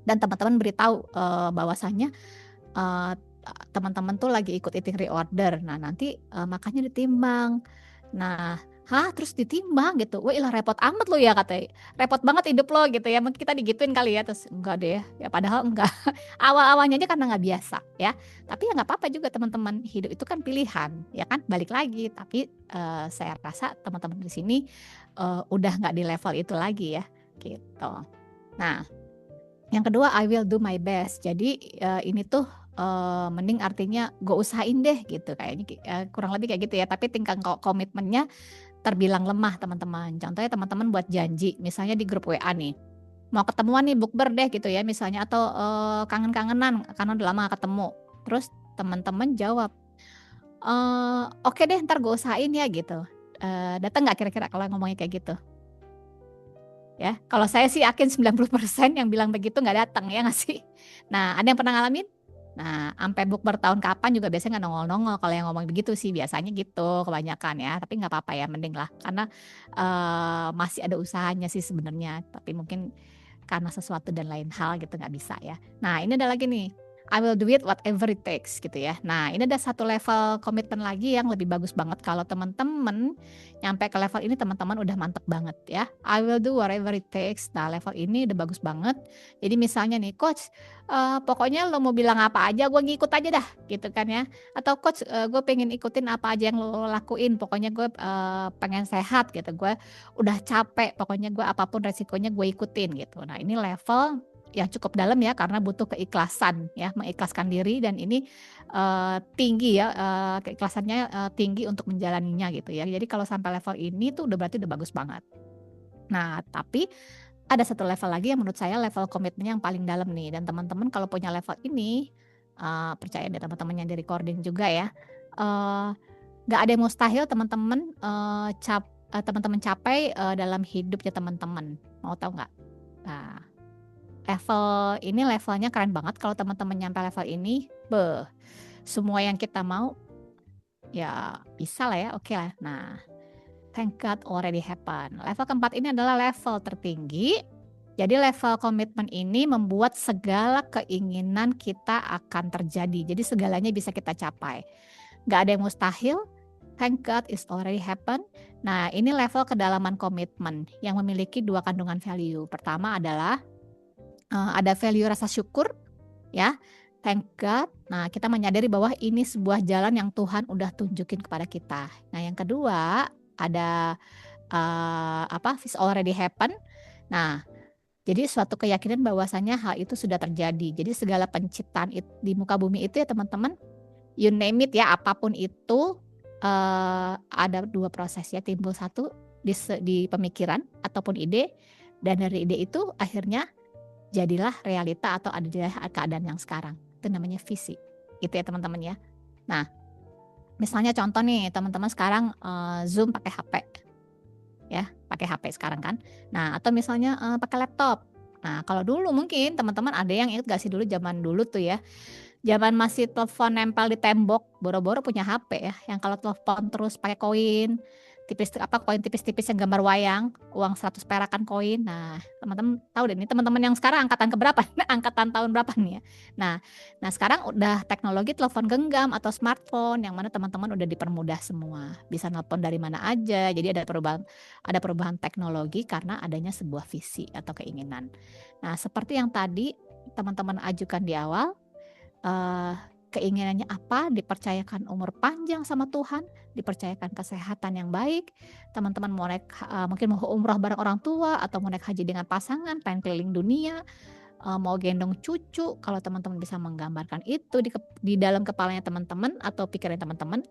Dan teman-teman beritahu bahwasannya teman-teman tuh lagi ikut eating reorder. Nah, nanti makannya ditimbang. Nah, terus ditimbang gitu. Wah, ilah repot amat lo ya katanya. Repot banget hidup lo gitu ya. Mungkin kita digituin kali ya. Terus enggak deh. Ya padahal enggak. Awal-awalnya aja karena nggak biasa ya. Tapi ya nggak apa-apa juga teman-teman. Hidup itu kan pilihan, ya kan? Balik lagi. Tapi saya rasa teman-teman di sini udah nggak di level itu lagi ya. Gitu. Nah, yang kedua I will do my best. Jadi ini tuh mending artinya gue usahain deh gitu, kayaknya kurang lebih kayak gitu ya. Tapi tingkat komitmennya terbilang lemah teman-teman. Contohnya teman-teman buat janji, misalnya di grup WA nih, mau ketemuan nih bukber deh gitu ya misalnya, atau kangen-kangenan karena udah lama gak ketemu. Terus teman-teman jawab, oke deh ntar gue usahain ya gitu. Datang nggak kira-kira kalau ngomongnya kayak gitu? Ya, kalau saya sih yakin 90% yang bilang begitu nggak datang, ya nggak sih? Nah, ada yang pernah ngalamin? Nah, sampai bukber tahun kapan juga biasanya nggak nongol-nongol kalau yang ngomong begitu sih, biasanya gitu kebanyakan ya. Tapi nggak apa-apa ya, mending lah karena masih ada usahanya sih sebenarnya. Tapi mungkin karena sesuatu dan lain hal gitu nggak bisa ya. Nah, ini ada lagi nih, I will do it whatever it takes gitu ya. Nah, ini ada satu level komitmen lagi yang lebih bagus banget. Kalau teman-teman nyampe ke level ini, teman-teman udah mantep banget ya. I will do whatever it takes. Nah, level ini udah bagus banget. Jadi misalnya nih, coach, pokoknya lo mau bilang apa aja gue ngikut aja dah gitu kan ya. Atau coach, gue pengen ikutin apa aja yang lo lakuin. Pokoknya gue pengen sehat gitu. Gue udah capek, pokoknya gue apapun resikonya gue ikutin gitu. Nah, ini level yang cukup dalam ya, karena butuh keikhlasan ya, mengikhlaskan diri, dan ini tinggi ya, keikhlasannya tinggi untuk menjalaninya gitu ya. Jadi kalau sampai level ini tuh berarti udah bagus banget. Nah, tapi ada satu level lagi yang menurut saya level komitmennya yang paling dalam nih, dan teman-teman kalau punya level ini, percaya deh teman-teman yang di recording juga ya, nggak ada yang mustahil teman-teman teman-teman capai dalam hidupnya teman-teman. Mau tahu nggak? Nah, level ini levelnya keren banget. Kalau teman-teman nyampe level ini, semua yang kita mau ya bisa lah ya, oke lah. Nah, thank God already happen. Level keempat ini adalah level tertinggi. Jadi level komitmen ini membuat segala keinginan kita akan terjadi. Jadi segalanya bisa kita capai. Gak ada yang mustahil. Thank God it's already happen. Nah, ini level kedalaman komitmen yang memiliki dua kandungan value. Pertama adalah ada value rasa syukur ya, thank God. Nah, kita menyadari bahwa ini sebuah jalan yang Tuhan udah tunjukin kepada kita. Nah, yang kedua ada it's already happen. Nah, jadi suatu keyakinan bahwasanya hal itu sudah terjadi. Jadi segala penciptaan di muka bumi itu ya teman-teman, you name it ya, apapun itu ada dua proses ya, timbul satu di pemikiran ataupun ide, dan dari ide itu akhirnya jadilah realita atau adalah keadaan yang sekarang. Itu namanya visi. Gitu ya teman-teman ya. Nah, misalnya contoh nih, teman-teman sekarang Zoom pakai HP. Ya, pakai HP sekarang kan. Nah, atau misalnya pakai laptop. Nah, kalau dulu mungkin teman-teman ada yang ingat gak sih dulu, zaman dulu tuh ya. Zaman masih telepon nempel di tembok, boro-boro punya HP ya. Yang kalau telepon terus pakai koin koin tipis-tipis yang gambar wayang, uang 100 perakan koin. Nah, teman-teman tahu deh, ini teman-teman yang sekarang angkatan keberapa? Angkatan tahun berapa nih ya? Nah sekarang udah teknologi telepon genggam atau smartphone, yang mana teman-teman udah dipermudah semua. Bisa nelpon dari mana aja. Jadi ada perubahan teknologi karena adanya sebuah visi atau keinginan. Nah, seperti yang tadi teman-teman ajukan di awal, eh, keinginannya apa, dipercayakan umur panjang sama Tuhan, dipercayakan kesehatan yang baik, teman-teman mau naik mungkin mau umroh bareng orang tua atau mau naik haji dengan pasangan, pengen keliling dunia, mau gendong cucu. Kalau teman-teman bisa menggambarkan itu di dalam kepalanya teman-teman atau pikiran teman-teman,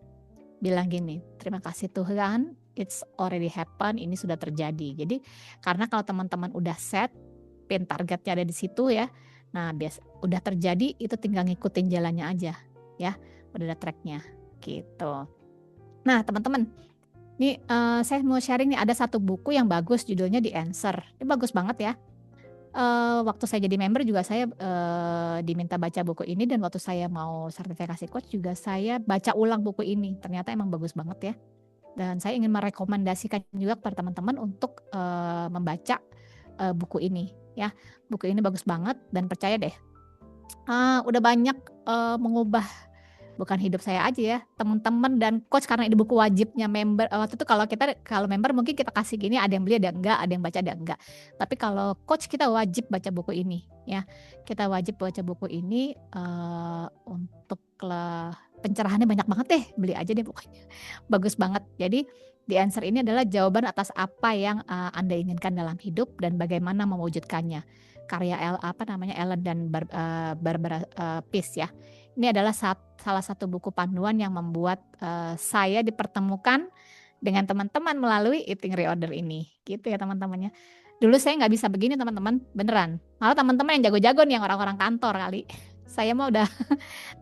bilang gini, terima kasih Tuhan, it's already happen, ini sudah terjadi. Jadi karena kalau teman-teman udah set, pin targetnya ada di situ ya, nah udah terjadi, itu tinggal ngikutin jalannya aja ya, udah ada tracknya gitu. Nah teman-teman, nih saya mau sharing nih, ada satu buku yang bagus, judulnya The Answer. Ini bagus banget ya. Waktu saya jadi member juga saya diminta baca buku ini, dan waktu saya mau sertifikasi coach juga saya baca ulang buku ini. Ternyata emang bagus banget ya. Dan saya ingin merekomendasikan juga kepada teman-teman untuk membaca buku ini ya. Buku ini bagus banget, dan percaya deh, udah banyak mengubah bukan hidup saya aja ya, teman-teman dan coach, karena ini buku wajibnya member. Waktu itu kalau member mungkin kita kasih gini, ada yang beli ada enggak, ada yang baca ada enggak. Tapi kalau coach kita wajib baca buku ini ya. Kita wajib baca buku ini untuk pencerahannya banyak banget deh, beli aja deh pokoknya. Bagus banget. Jadi The Answer ini adalah jawaban atas apa yang Anda inginkan dalam hidup dan bagaimana mewujudkannya. Karya Ellen dan Barbara Pease ya. Ini adalah salah satu buku panduan yang membuat saya dipertemukan dengan teman-teman melalui Eating Reorder ini. Gitu ya teman-temannya. Dulu saya nggak bisa begini teman-teman, beneran. Malah teman-teman yang jago-jago nih, yang orang-orang kantor kali. Saya mah udah,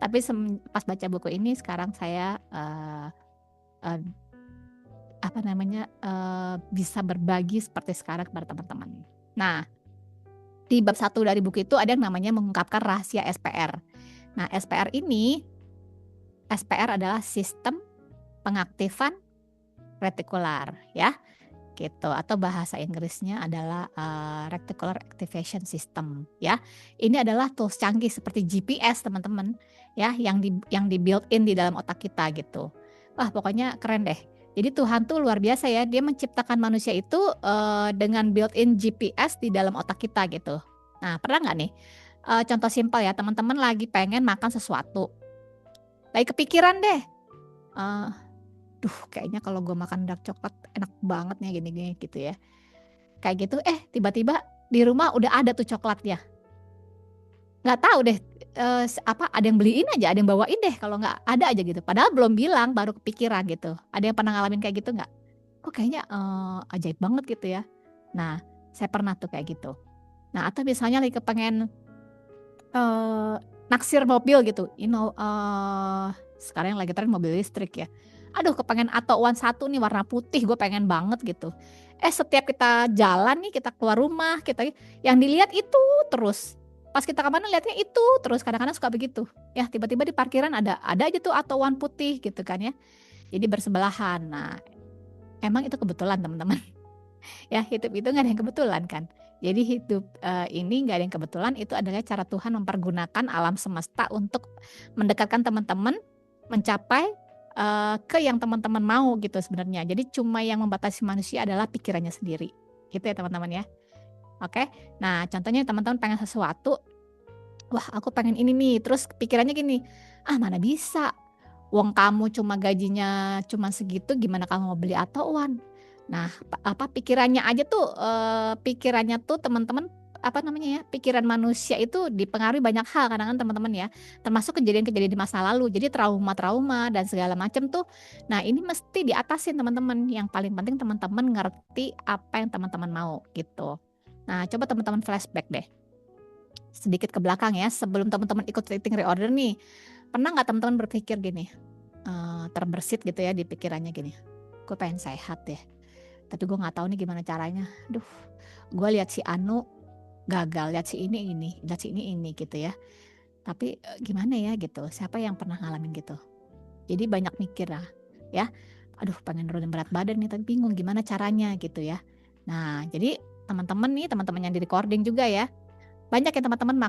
tapi pas baca buku ini sekarang saya bisa berbagi seperti sekarang kepada teman-teman. Nah, di bab 1 dari buku itu ada yang namanya mengungkapkan rahasia SPR. Nah, SPR adalah sistem pengaktifan retikular ya, gitu, atau bahasa Inggrisnya adalah reticular activation system ya. Ini adalah tools canggih seperti GPS teman-teman ya, yang di built in di dalam otak kita gitu. Wah, pokoknya keren deh. Jadi Tuhan tuh luar biasa ya, dia menciptakan manusia itu dengan built in GPS di dalam otak kita gitu. Nah, pernah nggak nih? Contoh simpel ya, teman-teman lagi pengen makan sesuatu, lagi kepikiran deh, kayaknya kalau gue makan dark coklat enak banget nih gini-gini gitu ya, kayak gitu, tiba-tiba di rumah udah ada tuh coklatnya, nggak tahu deh ada yang beliin aja, ada yang bawain deh, kalau nggak ada aja gitu, padahal belum bilang, baru kepikiran gitu. Ada yang pernah ngalamin kayak gitu nggak? Kok kayaknya ajaib banget gitu ya. Nah, saya pernah tuh kayak gitu. Nah, atau misalnya lagi kepengen naksir mobil gitu, sekarang yang lagi tren mobil listrik ya. Aduh, kepengen Atowan 1 nih warna putih, gue pengen banget gitu. Setiap kita jalan nih, kita keluar rumah, kita yang dilihat itu terus. Pas kita kemana lihatnya itu terus, kadang-kadang suka begitu. Ya, tiba-tiba di parkiran ada aja tuh Atowan putih gitu kan ya. Jadi bersebelahan. Nah, emang itu kebetulan teman-teman. Ya, hidup itu nggak ada yang kebetulan kan. Jadi hidup ini nggak ada yang kebetulan, itu adalah cara Tuhan mempergunakan alam semesta untuk mendekatkan teman-teman mencapai ke yang teman-teman mau gitu sebenarnya. Jadi cuma yang membatasi manusia adalah pikirannya sendiri. Gitu ya teman-teman ya. Oke. Nah, contohnya teman-teman pengen sesuatu, wah aku pengen ini nih, terus pikirannya gini, mana bisa, wong kamu cuma gajinya cuma segitu, gimana kamu mau beli Atowan? Nah, pikirannya aja tuh, pikirannya tuh teman-teman, pikiran manusia itu dipengaruhi banyak hal kadang-kadang teman-teman ya, termasuk kejadian-kejadian di masa lalu, jadi trauma-trauma dan segala macam tuh. Nah, ini mesti diatasin teman-teman, yang paling penting teman-teman ngerti apa yang teman-teman mau gitu. Nah, coba teman-teman flashback deh, sedikit ke belakang ya, sebelum teman-teman ikut Eating Reorder nih, pernah nggak teman-teman berpikir gini, terbersit gitu ya di pikirannya gini, gue pengen sehat deh, tapi gue nggak tahu nih gimana caranya. Gue lihat si Anu gagal, lihat si ini, lihat si ini gitu ya. Tapi gimana ya gitu, siapa yang pernah ngalamin gitu? Jadi banyak mikir lah ya. Aduh, pengen nurunin berat badan nih, tapi bingung gimana caranya gitu ya. Nah, jadi teman-teman yang di recording juga ya, banyak yang teman-teman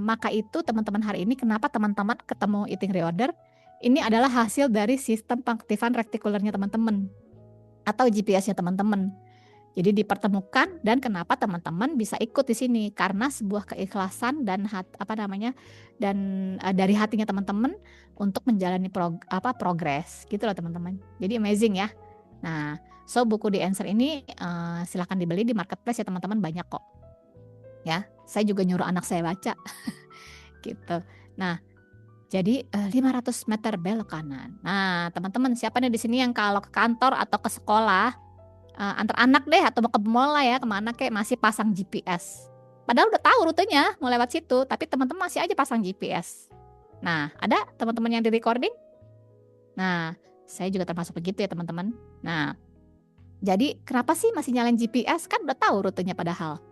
maka itu teman-teman hari ini, kenapa teman-teman ketemu Eating Reorder, ini adalah hasil dari sistem pengaktifan retikulernya teman-teman atau GPS-nya teman-teman. Jadi dipertemukan, dan kenapa teman-teman bisa ikut di sini karena sebuah keikhlasan dan dari hatinya teman-teman untuk menjalani progres gitu loh teman-teman. Jadi amazing ya. Nah, so buku The Answer ini silahkan dibeli di marketplace ya teman-teman, banyak kok. Ya, saya juga nyuruh anak saya baca gitu. Nah, jadi 500 meter belok kanan. Nah, teman-teman siapa nih di sini yang kalau ke kantor atau ke sekolah, antar anak deh atau mau ke mall lah ya, kemana kayak masih pasang GPS. Padahal udah tahu rutenya mau lewat situ, tapi teman-teman masih aja pasang GPS. Nah, ada teman-teman yang di recording? Nah, saya juga termasuk begitu ya teman-teman. Nah, jadi kenapa sih masih nyalain GPS? Kan udah tahu rutenya padahal,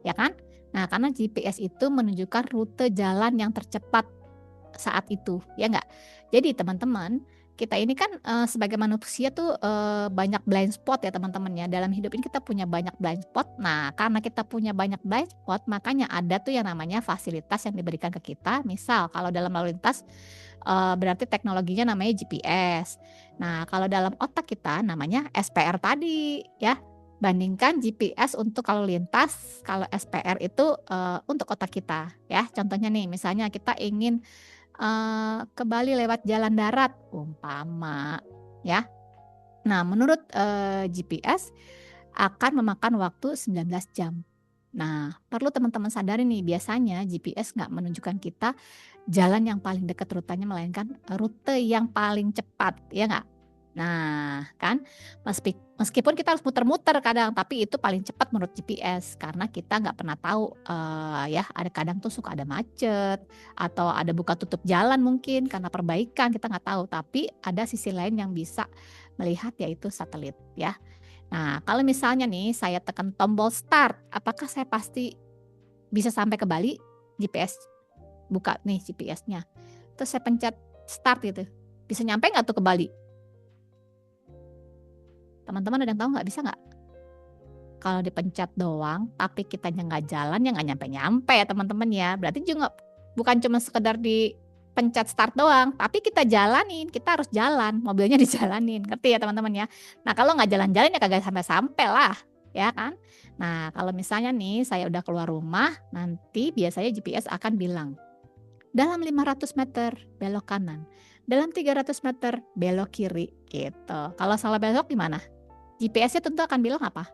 ya kan? Nah, karena GPS itu menunjukkan rute jalan yang tercepat saat itu, ya enggak? Jadi teman-teman, kita ini kan sebagai manusia tuh banyak blind spot ya teman-teman ya. Dalam hidup ini kita punya banyak blind spot. Nah, karena kita punya banyak blind spot, makanya ada tuh yang namanya fasilitas yang diberikan ke kita. Misal kalau dalam lalu lintas berarti teknologinya namanya GPS. Nah, kalau dalam otak kita namanya SPR tadi ya. Bandingkan GPS untuk lalu lintas, kalau SPR itu untuk otak kita ya. Contohnya nih, misalnya kita ingin ke Bali lewat jalan darat umpama ya. Nah, menurut GPS akan memakan waktu 19 jam. Nah, perlu teman-teman sadari nih, biasanya GPS nggak menunjukkan kita jalan yang paling dekat rutenya, melainkan rute yang paling cepat, ya nggak? Nah, kan meskipun kita harus muter-muter kadang, tapi itu paling cepat menurut GPS karena kita nggak pernah tahu ya, ada kadang tuh suka ada macet atau ada buka tutup jalan mungkin karena perbaikan, kita nggak tahu. Tapi ada sisi lain yang bisa melihat, yaitu satelit ya. Nah, kalau misalnya nih saya tekan tombol start, apakah saya pasti bisa sampai ke Bali? GPS buka nih GPS-nya, terus saya pencet start gitu, bisa nyampe nggak tuh ke Bali? Teman-teman ada yang tahu nggak, bisa nggak? Kalau dipencet doang, tapi kitanya nggak jalan, ya nggak nyampe-nyampe ya teman-teman ya. Berarti juga bukan cuma sekedar dipencet start doang, tapi kita jalanin, kita harus jalan, mobilnya dijalanin, ngerti ya teman-teman ya. Nah, kalau nggak jalan-jalan ya kagak sampai-sampai lah, ya kan? Nah, kalau misalnya nih saya udah keluar rumah, nanti biasanya GPS akan bilang, dalam 500 meter belok kanan, dalam 300 meter belok kiri gitu. Kalau salah belok gimana? GPS-nya tentu akan bilang apa?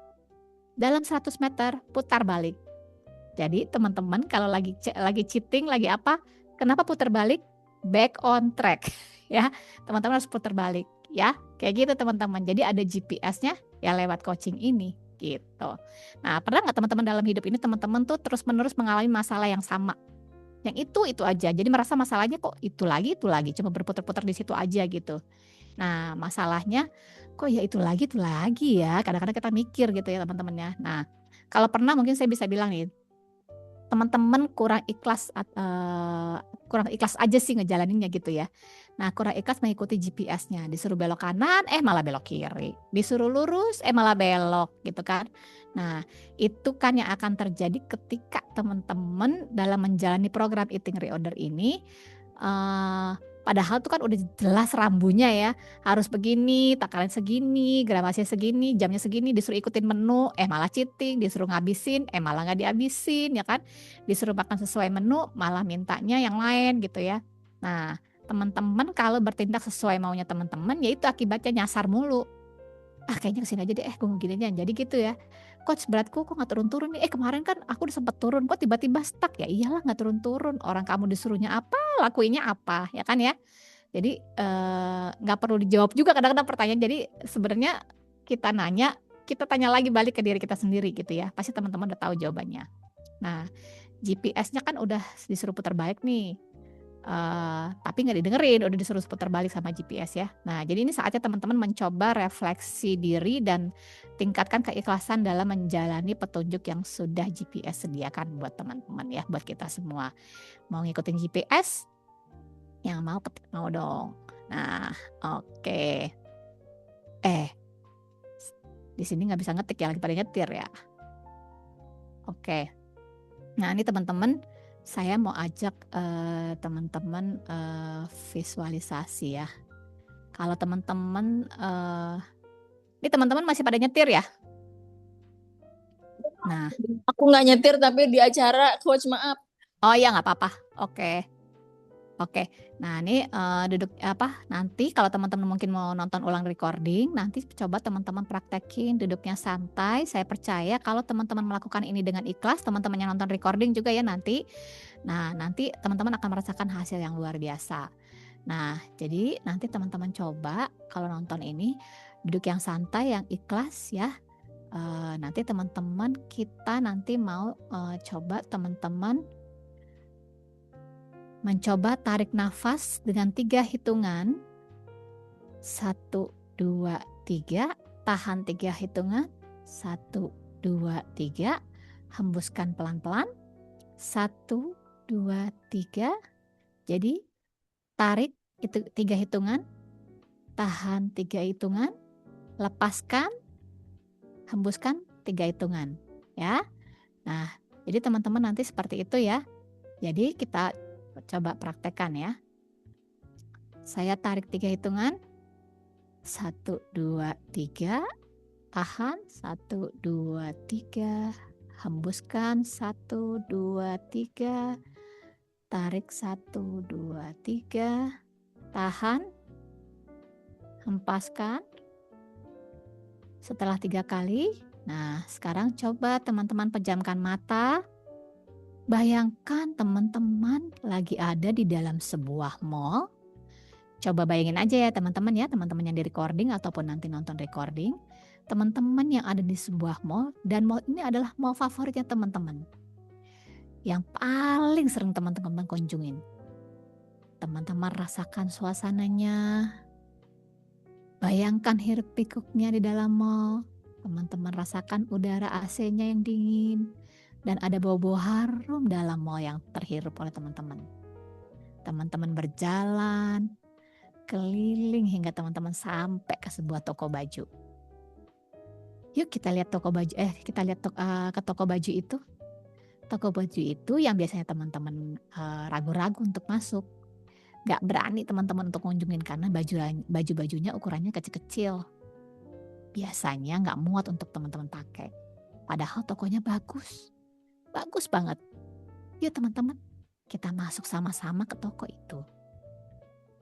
Dalam 100 meter putar balik. Jadi teman-teman kalau lagi cheating, lagi apa? Kenapa putar balik? Back on track ya. Teman-teman harus putar balik ya. Kayak gitu teman-teman. Jadi ada GPS-nya ya lewat coaching ini gitu. Nah, pernah nggak teman-teman dalam hidup ini teman-teman tuh terus-menerus mengalami masalah yang sama? Yang itu aja. Jadi merasa masalahnya kok itu lagi, cuma berputar-putar di situ aja gitu. Nah, masalahnya kok ya itu lagi ya. Kadang-kadang kita mikir gitu ya teman-teman ya. Nah, kalau pernah mungkin saya bisa bilang nih, teman-teman kurang ikhlas aja sih ngejalaninnya gitu ya. Nah, kurang ikhlas mengikuti GPS-nya. Disuruh belok kanan, malah belok kiri. Disuruh lurus, malah belok gitu kan. Nah, itu kan yang akan terjadi ketika teman-teman dalam menjalani program Eating Reorder ini, padahal tuh kan udah jelas rambunya ya, harus begini, takaran segini, gramasinya segini, jamnya segini, disuruh ikutin menu, malah cheating, disuruh ngabisin, malah nggak dihabisin ya kan, disuruh makan sesuai menu, malah mintanya yang lain gitu ya. Nah, teman-teman kalau bertindak sesuai maunya teman-teman, ya itu akibatnya nyasar mulu. Kayaknya kesini aja deh, gue mau gini aja. Jadi gitu ya. Coach, beratku kok nggak turun-turun nih? Kemarin kan aku udah sempet turun, kok tiba-tiba stuck? Ya iyalah nggak turun-turun. Orang kamu disuruhnya apa, lakuinnya apa, ya kan ya? Jadi nggak perlu dijawab juga kadang-kadang pertanyaan. Jadi sebenarnya kita nanya, kita tanya lagi balik ke diri kita sendiri gitu ya. Pasti teman-teman udah tahu jawabannya. Nah, GPS-nya kan udah disuruh putar balik nih. Tapi nggak didengerin, udah disuruh putar balik sama GPS ya. Nah, jadi ini saatnya teman-teman mencoba refleksi diri dan tingkatkan keikhlasan dalam menjalani petunjuk yang sudah GPS sediakan buat teman-teman ya, buat kita semua. Mau ngikutin GPS? Yang mau ketik mau dong. Nah, oke. Di sini nggak bisa ngetik ya, lagi pada nyetir ya. Oke. Nah, ini teman-teman, saya mau ajak teman-teman visualisasi ya. Kalau teman-teman, ini teman-teman masih pada nyetir ya? Nah, Aku nggak nyetir tapi di acara, coach maaf. oh iya nggak apa-apa. Oke. Nah ini duduk apa? Nanti kalau teman-teman mungkin mau nonton ulang recording, nanti coba teman-teman praktekin duduknya santai. Saya percaya kalau teman-teman melakukan ini dengan ikhlas, teman-teman yang nonton recording juga ya nanti. Nah nanti teman-teman akan merasakan hasil yang luar biasa. Nah jadi nanti teman-teman coba kalau nonton ini duduk yang santai, yang ikhlas ya. Nanti teman-teman kita nanti mau coba teman-teman mencoba tarik nafas dengan 3 hitungan. 1, 2, 3. Tahan 3 hitungan. 1, 2, 3. Hembuskan pelan-pelan. 1, 2, 3. Jadi tarik itu 3 hitungan. Tahan 3 hitungan. Lepaskan. Hembuskan 3 hitungan. Ya. Nah, jadi teman-teman nanti seperti itu ya. Jadi kita coba praktekkan ya. Saya tarik 3 hitungan. 1, 2, 3. Tahan. 1, 2, 3. Hembuskan. 1, 2, 3. Tarik. 1, 2, 3. Tahan. Hempaskan. Setelah 3 kali. Nah, sekarang coba teman-teman pejamkan mata. Bayangkan teman-teman lagi ada di dalam sebuah mall. Coba bayangin aja ya teman-teman yang di recording ataupun nanti nonton recording. Teman-teman yang ada di sebuah mall, dan mall ini adalah mall favoritnya teman-teman. Yang paling sering teman-teman kunjungin. Teman-teman rasakan suasananya. Bayangkan hiruk pikuknya di dalam mall. Teman-teman rasakan udara AC-nya yang dingin. Dan ada bau-bau harum dalam mall yang terhirup oleh teman-teman. Teman-teman berjalan keliling hingga teman-teman sampai ke sebuah toko baju. Yuk kita lihat toko baju. Kita lihat ke toko baju itu. Toko baju itu yang biasanya teman-teman ragu-ragu untuk masuk. Gak berani teman-teman untuk kunjungin karena baju-bajunya ukurannya kecil-kecil. Biasanya gak muat untuk teman-teman pakai. Padahal tokonya bagus. Bagus banget. Yuk teman-teman, kita masuk sama-sama ke toko itu.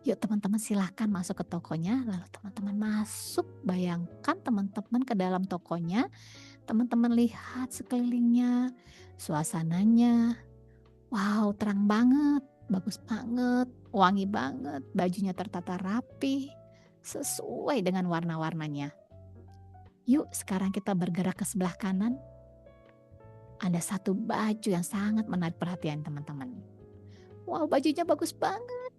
Yuk teman-teman silahkan masuk ke tokonya. Lalu teman-teman masuk. Bayangkan teman-teman ke dalam tokonya. Teman-teman lihat sekelilingnya. Suasananya. Wow, terang banget. Bagus banget. Wangi banget. Bajunya tertata rapi. Sesuai dengan warna-warnanya. Yuk sekarang kita bergerak ke sebelah kanan. Ada satu baju yang sangat menarik perhatian teman-teman. Wow, bajunya bagus banget.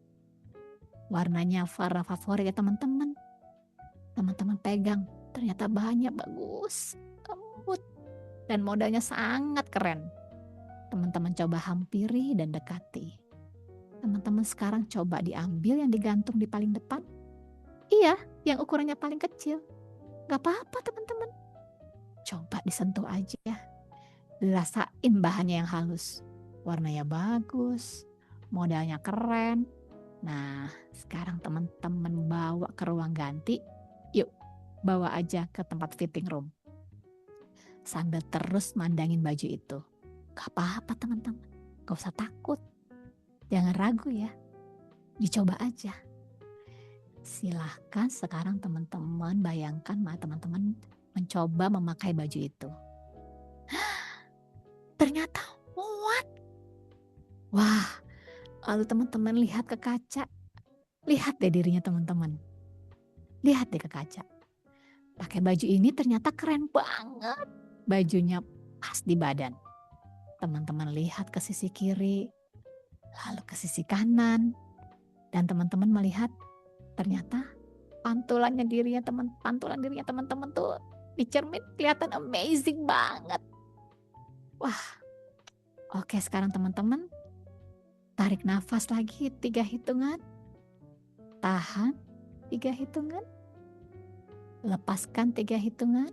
Warnanya warna favorit ya teman-teman. Teman-teman pegang, ternyata bahannya bagus, lembut, dan modelnya sangat keren. Teman-teman coba hampiri dan dekati. Teman-teman sekarang coba diambil yang digantung di paling depan. Iya, yang ukurannya paling kecil. Gak apa-apa teman-teman. Coba disentuh aja. Dirasain bahannya yang halus. Warnanya bagus, modelnya keren. Nah, sekarang teman-teman bawa ke ruang ganti. Yuk, bawa aja ke tempat fitting room. Sambil terus mandangin baju itu. Gak apa-apa teman-teman. Gak usah takut. Jangan ragu ya. Dicoba aja. Silahkan sekarang teman-teman bayangkan teman-teman mencoba memakai baju itu. Ternyata muat. Wah, lalu teman-teman lihat ke kaca. Lihat deh dirinya teman-teman. Lihat deh ke kaca. Pakai baju ini ternyata keren banget. Bajunya pas di badan. Teman-teman lihat ke sisi kiri, lalu ke sisi kanan. Dan teman-teman melihat ternyata pantulan dirinya teman-teman tuh di cermin kelihatan amazing banget. Wah, oke sekarang teman-teman tarik nafas lagi 3 hitungan. Tahan 3 hitungan. Lepaskan 3 hitungan.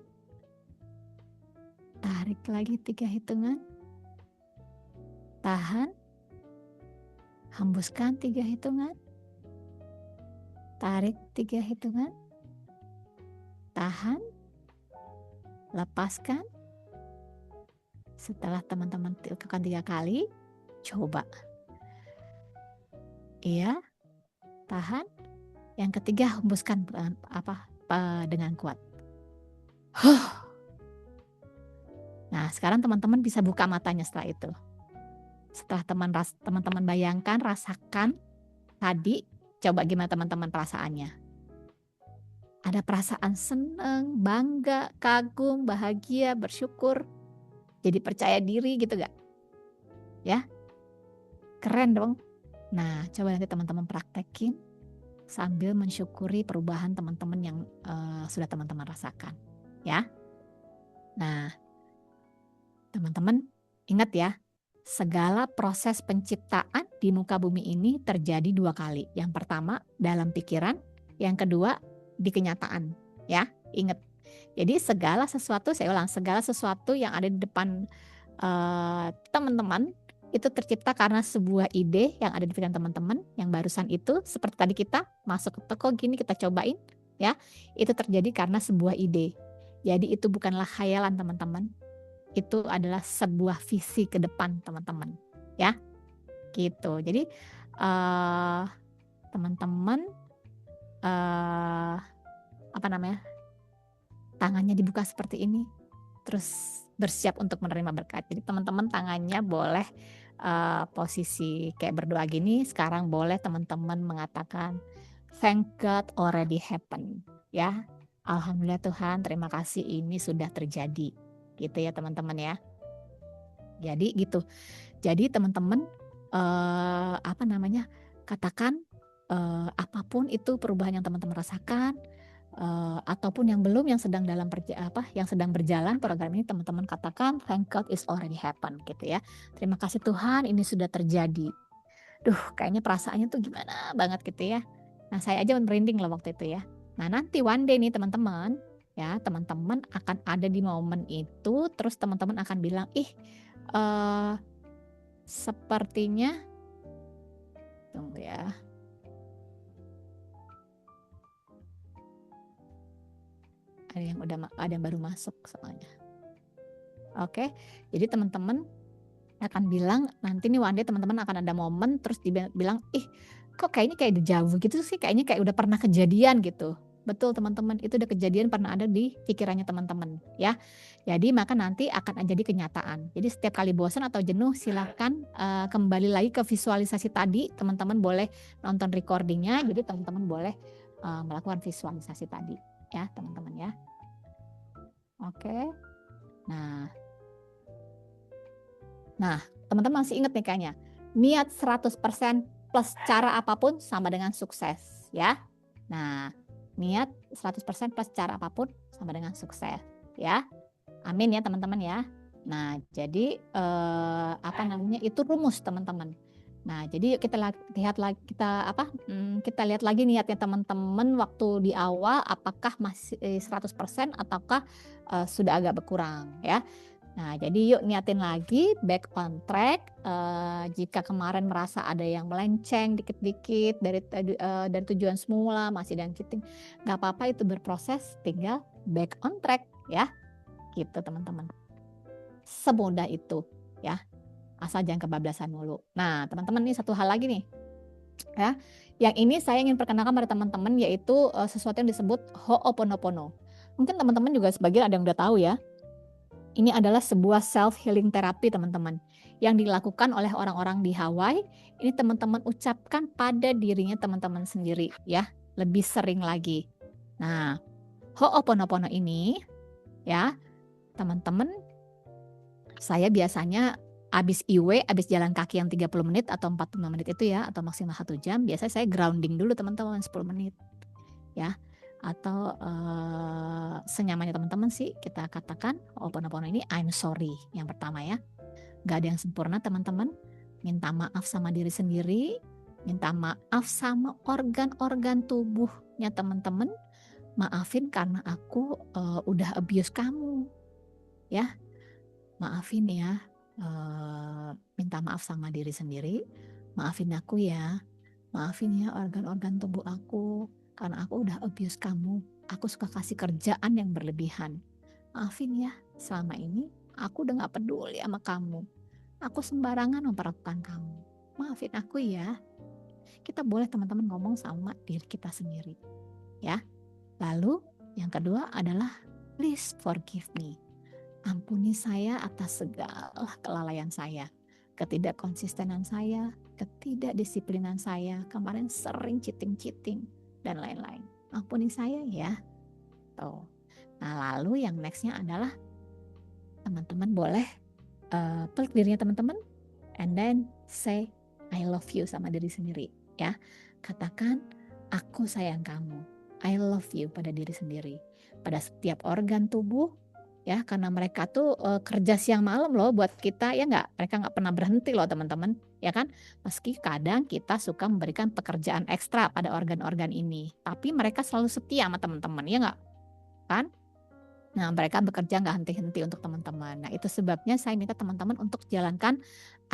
Tarik lagi 3 hitungan. Tahan. Hembuskan 3 hitungan. Tarik 3 hitungan. Tahan. Lepaskan. Setelah teman-teman lakukan 3 kali, coba. Iya, tahan. Yang ketiga, hembuskan dengan kuat. Nah, sekarang teman-teman bisa buka matanya setelah itu. Setelah teman-teman bayangkan, rasakan tadi, coba gimana teman-teman perasaannya? Ada perasaan seneng, bangga, kagum, bahagia, bersyukur, jadi percaya diri gitu gak? Ya, keren dong. Nah, coba nanti teman-teman praktekin sambil mensyukuri perubahan teman-teman yang sudah teman-teman rasakan. Ya. Nah, teman-teman ingat ya, segala proses penciptaan di muka bumi ini terjadi 2 kali. Yang pertama dalam pikiran, yang kedua di kenyataan. Ya, ingat. Jadi segala sesuatu, saya ulang, segala sesuatu yang ada di depan teman-teman itu tercipta karena sebuah ide yang ada di pikiran teman-teman yang barusan itu, seperti tadi kita masuk ke toko gini kita cobain ya, itu terjadi karena sebuah ide. Jadi itu bukanlah khayalan teman-teman, itu adalah sebuah visi ke depan teman-teman ya, gitu. Jadi teman-teman tangannya dibuka seperti ini, terus bersiap untuk menerima berkat. Jadi teman-teman tangannya boleh posisi kayak berdoa gini. Sekarang boleh teman-teman mengatakan thank God already happen, ya. Alhamdulillah Tuhan, terima kasih ini sudah terjadi. Gitu ya teman-teman ya. Jadi gitu. Jadi teman-teman katakan apapun itu perubahan yang teman-teman rasakan, ataupun yang belum, yang sedang berjalan program ini, teman-teman katakan thank God is already happen gitu ya. Terima kasih Tuhan ini sudah terjadi. Duh, kayaknya perasaannya tuh gimana banget gitu ya. Nah, saya aja merinding loh waktu itu ya. Nah, nanti one day nih teman-teman ya, teman-teman akan ada di momen itu, terus teman-teman akan bilang, sepertinya, tunggu ya. Ada yang baru masuk soalnya. Oke, jadi teman-teman akan bilang nanti nih one day teman-teman akan ada momen terus dibilang, kok kayaknya kayak deja vu gitu sih, kayaknya kayak udah pernah kejadian gitu. Betul teman-teman, itu udah kejadian, pernah ada di pikirannya teman-teman ya. Jadi maka nanti akan jadi kenyataan. Jadi setiap kali bosan atau jenuh silahkan kembali lagi ke visualisasi tadi. Teman-teman boleh nonton recordingnya, jadi teman-teman boleh melakukan visualisasi tadi ya teman-teman ya. Oke. Nah, teman-teman masih ingat nih kayaknya. Niat 100% plus cara apapun sama dengan sukses ya. Nah, niat 100% plus cara apapun sama dengan sukses ya. Amin ya teman-teman ya. Nah, jadi itu rumus teman-teman. Nah, jadi kita lihat lagi niatnya teman-teman waktu di awal, apakah masih 100% ataukah sudah agak berkurang ya. Nah, jadi yuk niatin lagi, back on track. Jika kemarin merasa ada yang melenceng dikit-dikit dari tujuan semula, masih dan kiting, nggak apa-apa, itu berproses, tinggal back on track ya, gitu teman-teman. Semudah itu ya, asal jangan kebablasan mulu. Nah, teman-teman, ini satu hal lagi nih ya, yang ini saya ingin perkenalkan pada teman-teman, yaitu sesuatu yang disebut Ho'oponopono. Mungkin teman-teman juga sebagian ada yang udah tahu ya. Ini adalah sebuah self-healing terapi teman-teman yang dilakukan oleh orang-orang di Hawaii. Ini teman-teman ucapkan pada dirinya teman-teman sendiri ya, lebih sering lagi. Nah, Ho'oponopono ini ya teman-teman, saya biasanya habis jalan kaki yang 30 menit atau 45 menit itu ya, atau maksimal 1 jam, biasanya saya grounding dulu teman-teman 10 menit ya. Atau senyamannya teman-teman sih, kita katakan Ho'oponopono ini I'm sorry yang pertama ya. Gak ada yang sempurna teman-teman. Minta maaf sama diri sendiri, minta maaf sama organ-organ tubuhnya teman-teman. Maafin karena aku udah abuse kamu ya. Maafin ya, minta maaf sama diri sendiri. Maafin aku ya, maafin ya organ-organ tubuh aku, karena aku udah abuse kamu. Aku suka kasih kerjaan yang berlebihan. Maafin ya, selama ini Aku udah gak peduli sama kamu. Aku sembarangan memperlakukan kamu. Maafin aku ya. Kita boleh teman-teman ngomong sama diri kita sendiri. Ya. Lalu yang kedua adalah please forgive me. Ampuni saya atas segala kelalaian saya. Ketidakkonsistenan saya, ketidakdisiplinan saya. Kemarin sering cheating-cheating dan lain-lain. Ampuni saya ya. Tuh. Nah lalu yang nextnya adalah teman-teman boleh peluk dirinya teman-teman, and then say I love you sama diri sendiri ya. Katakan aku sayang kamu, I love you pada diri sendiri, pada setiap organ tubuh ya, karena mereka tuh kerja siang malam loh buat kita ya nggak, mereka nggak pernah berhenti loh teman-teman ya kan. Meski kadang kita suka memberikan pekerjaan ekstra pada organ-organ ini, tapi mereka selalu setia sama teman-teman ya nggak kan. Nah, mereka bekerja nggak henti-henti untuk teman-teman. Nah, itu sebabnya saya minta teman-teman untuk jalankan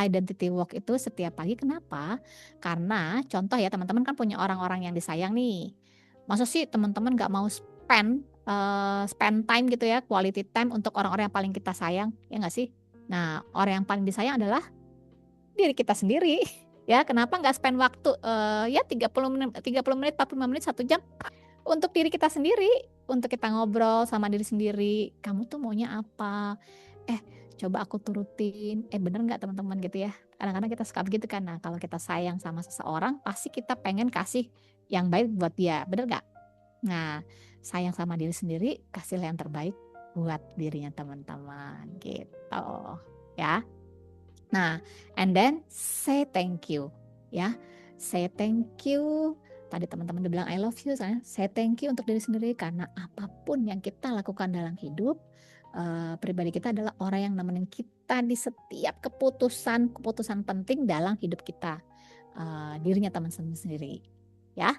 identity walk itu setiap pagi. Kenapa? Karena contoh ya, teman-teman kan punya orang-orang yang disayang nih. Masa sih teman-teman nggak mau spend time gitu ya, quality time untuk orang-orang yang paling kita sayang, ya nggak sih? Nah, orang yang paling disayang adalah diri kita sendiri. Ya, kenapa nggak spend waktu ya 30 menit, 45 menit, 1 jam untuk diri kita sendiri, untuk kita ngobrol sama diri sendiri. Kamu tuh maunya apa? Coba aku turutin. Bener nggak teman-teman gitu ya? Kadang-kadang kita suka begitu kan. Nah, kalau kita sayang sama seseorang, pasti kita pengen kasih yang baik buat dia. Bener nggak? Nah, sayang sama diri sendiri, kasihlah yang terbaik buat dirinya teman-teman gitu ya. Nah, and then say thank you ya. Say thank you. Tadi teman-teman udah bilang I love you, say thank you untuk diri sendiri karena apapun yang kita lakukan dalam hidup, pribadi kita adalah orang yang nemenin kita di setiap keputusan penting dalam hidup kita, dirinya teman-teman sendiri, ya.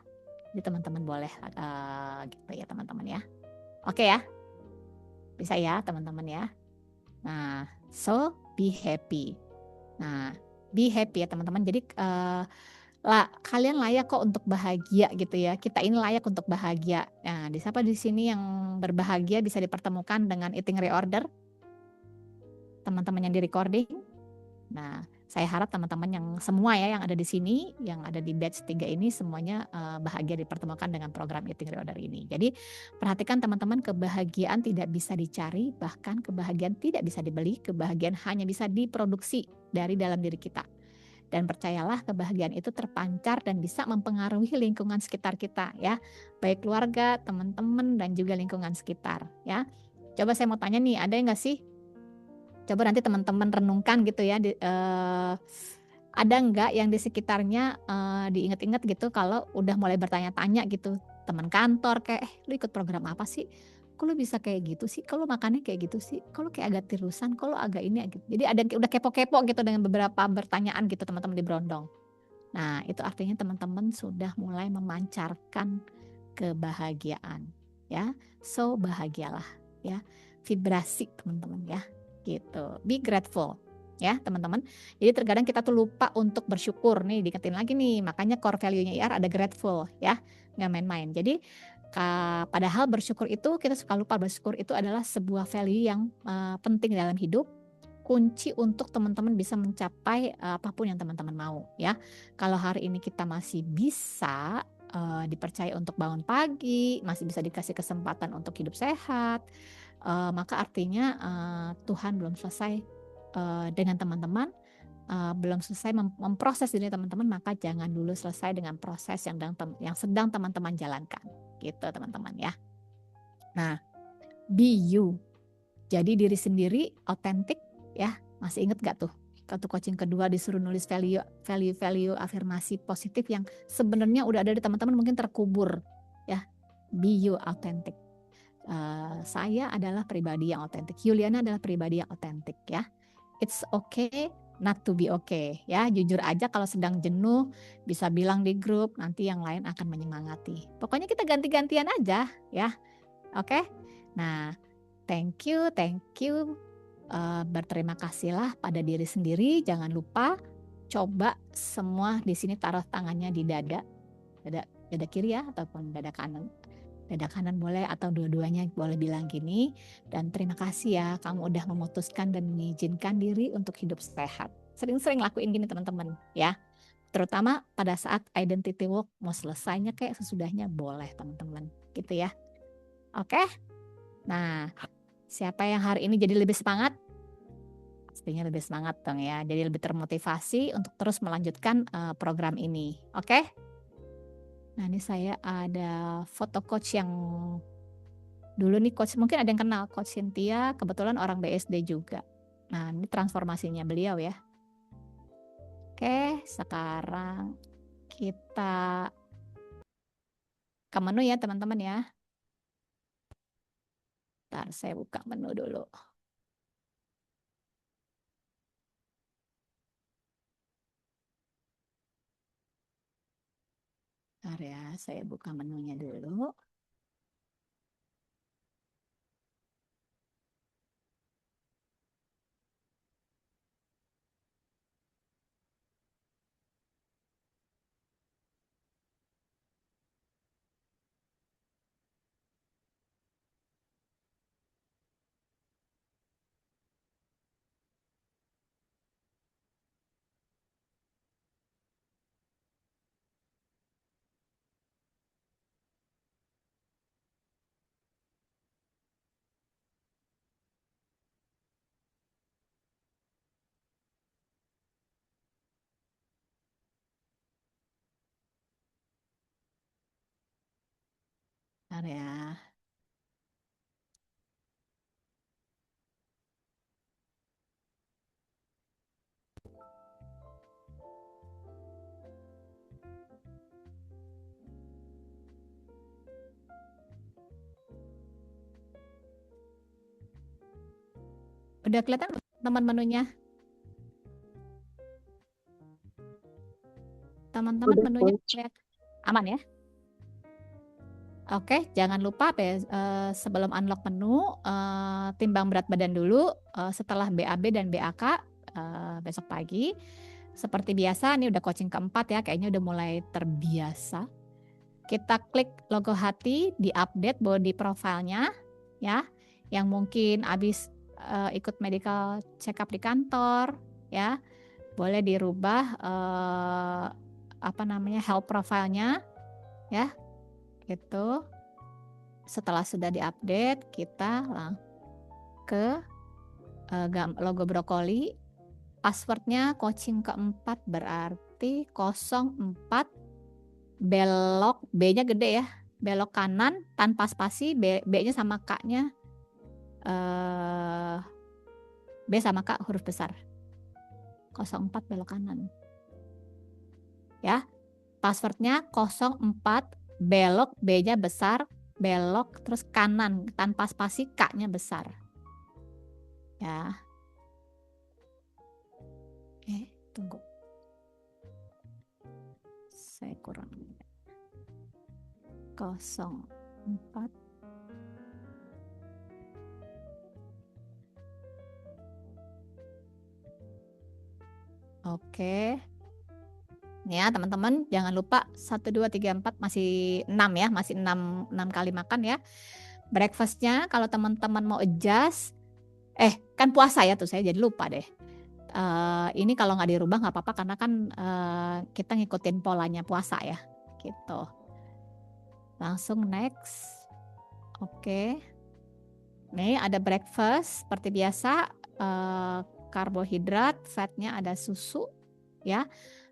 Jadi teman-teman boleh gitu ya teman-teman ya. Oke ya, bisa ya teman-teman ya. Nah, so be happy. Nah, be happy ya teman-teman. Jadi kalian layak kok untuk bahagia gitu ya. Kita ini layak untuk bahagia. Nah, siapa di sini yang berbahagia bisa dipertemukan dengan eating reorder? Teman-teman yang di recording. Nah, saya harap teman-teman yang semua ya yang ada di sini, yang ada di batch 3 ini semuanya bahagia dipertemukan dengan program eating reorder ini. Jadi, perhatikan teman-teman, kebahagiaan tidak bisa dicari, bahkan kebahagiaan tidak bisa dibeli, kebahagiaan hanya bisa diproduksi dari dalam diri kita. Dan percayalah kebahagiaan itu terpancar dan bisa mempengaruhi lingkungan sekitar kita ya. Baik keluarga, teman-teman dan juga lingkungan sekitar ya. Coba saya mau tanya nih, ada nggak sih? Coba nanti teman-teman renungkan gitu ya. Ada nggak yang di sekitarnya diingat-ingat gitu kalau udah mulai bertanya-tanya gitu. Teman kantor kayak, lu ikut program apa sih? Kok lu bisa kayak gitu sih? Kok lu makannya kayak gitu sih? Kok lu kayak agak tirusan? Kok lu agak ini gitu. Jadi ada yang udah kepo-kepo gitu dengan beberapa pertanyaan gitu teman-teman di Brondong. Nah, itu artinya teman-teman sudah mulai memancarkan kebahagiaan ya. So bahagialah ya. Vibrasi teman-teman ya. Gitu. Be grateful ya teman-teman. Jadi terkadang kita tuh lupa untuk bersyukur nih, diingetin lagi nih. Makanya core value-nya IR ada grateful ya. Nggak main-main. Jadi padahal bersyukur itu, kita suka lupa bersyukur itu adalah sebuah value yang penting dalam hidup, kunci untuk teman-teman bisa mencapai apapun yang teman-teman mau ya. Kalau hari ini kita masih bisa dipercaya untuk bangun pagi, masih bisa dikasih kesempatan untuk hidup sehat, maka artinya Tuhan belum selesai dengan teman-teman, belum selesai memproses diri teman-teman, maka jangan dulu selesai dengan proses yang sedang teman-teman jalankan gitu teman-teman ya. Nah, be you, jadi diri sendiri, otentik ya. Masih inget gak tuh waktu coaching kedua disuruh nulis value afirmasi positif yang sebenarnya udah ada di teman-teman, mungkin terkubur ya. Be you, otentik. Saya adalah pribadi yang otentik, Yuliana adalah pribadi yang otentik ya. It's okay not to be okay ya. Jujur aja kalau sedang jenuh, bisa bilang di grup, nanti yang lain akan menyemangati. Pokoknya kita ganti-gantian aja ya. Oke. Nah, thank you. Berterima kasihlah pada diri sendiri. Jangan lupa coba semua di sini taruh tangannya di dada kiri ya ataupun dada kanan. dada kanan boleh atau dua-duanya boleh bilang gini, dan terima kasih ya kamu udah memutuskan dan mengizinkan diri untuk hidup sehat. Sering-sering lakuin gini teman-teman ya. Terutama pada saat identity work mau selesainya kayak sesudahnya boleh teman-teman gitu ya. Oke. Nah, siapa yang hari ini jadi lebih semangat? Pastinya lebih semangat dong ya. Jadi lebih termotivasi untuk terus melanjutkan program ini. Oke? Nah, ini saya ada foto coach yang dulu nih coach, mungkin ada yang kenal Coach Cynthia, kebetulan orang BSD juga. Nah, ini transformasinya beliau ya. Oke, sekarang kita ke menu ya teman-teman ya. Ntar saya buka menu dulu. Ntar ya, saya buka menunya dulu. Ntar ya. Udah kelihatan teman menunya? Teman-teman Udah, menunya Coach. lihat aman ya? Oke, jangan lupa sebelum unlock menu, timbang berat badan dulu setelah BAB dan BAK besok pagi. Seperti biasa, ini udah coaching keempat ya, kayaknya udah mulai terbiasa. Kita klik logo hati, di update body profile-nya ya, yang mungkin habis ikut medical check up di kantor ya, boleh dirubah health profile-nya ya. Gitu. Setelah sudah diupdate, kita ke logo brokoli. Passwordnya coaching keempat berarti 04 belok, B-nya gede ya, belok kanan tanpa spasi, B-nya sama K-nya B sama K huruf besar. 04 belok kanan. Ya. Passwordnya 04 belok, B-nya besar, belok terus kanan tanpa spasi, K-nya besar. Ya. Tunggu. Saya kurang. 04. Oke. Nih ya teman-teman, jangan lupa 1, 2, 3, 4 masih 6 ya, masih 6 kali makan ya. Breakfastnya kalau teman-teman mau adjust, kan puasa ya tuh saya jadi lupa deh. Ini kalau nggak dirubah nggak apa-apa karena kan kita ngikutin polanya puasa ya, gitu. Langsung next. Oke. Nih ada breakfast seperti biasa, karbohidrat, fatnya ada susu ya.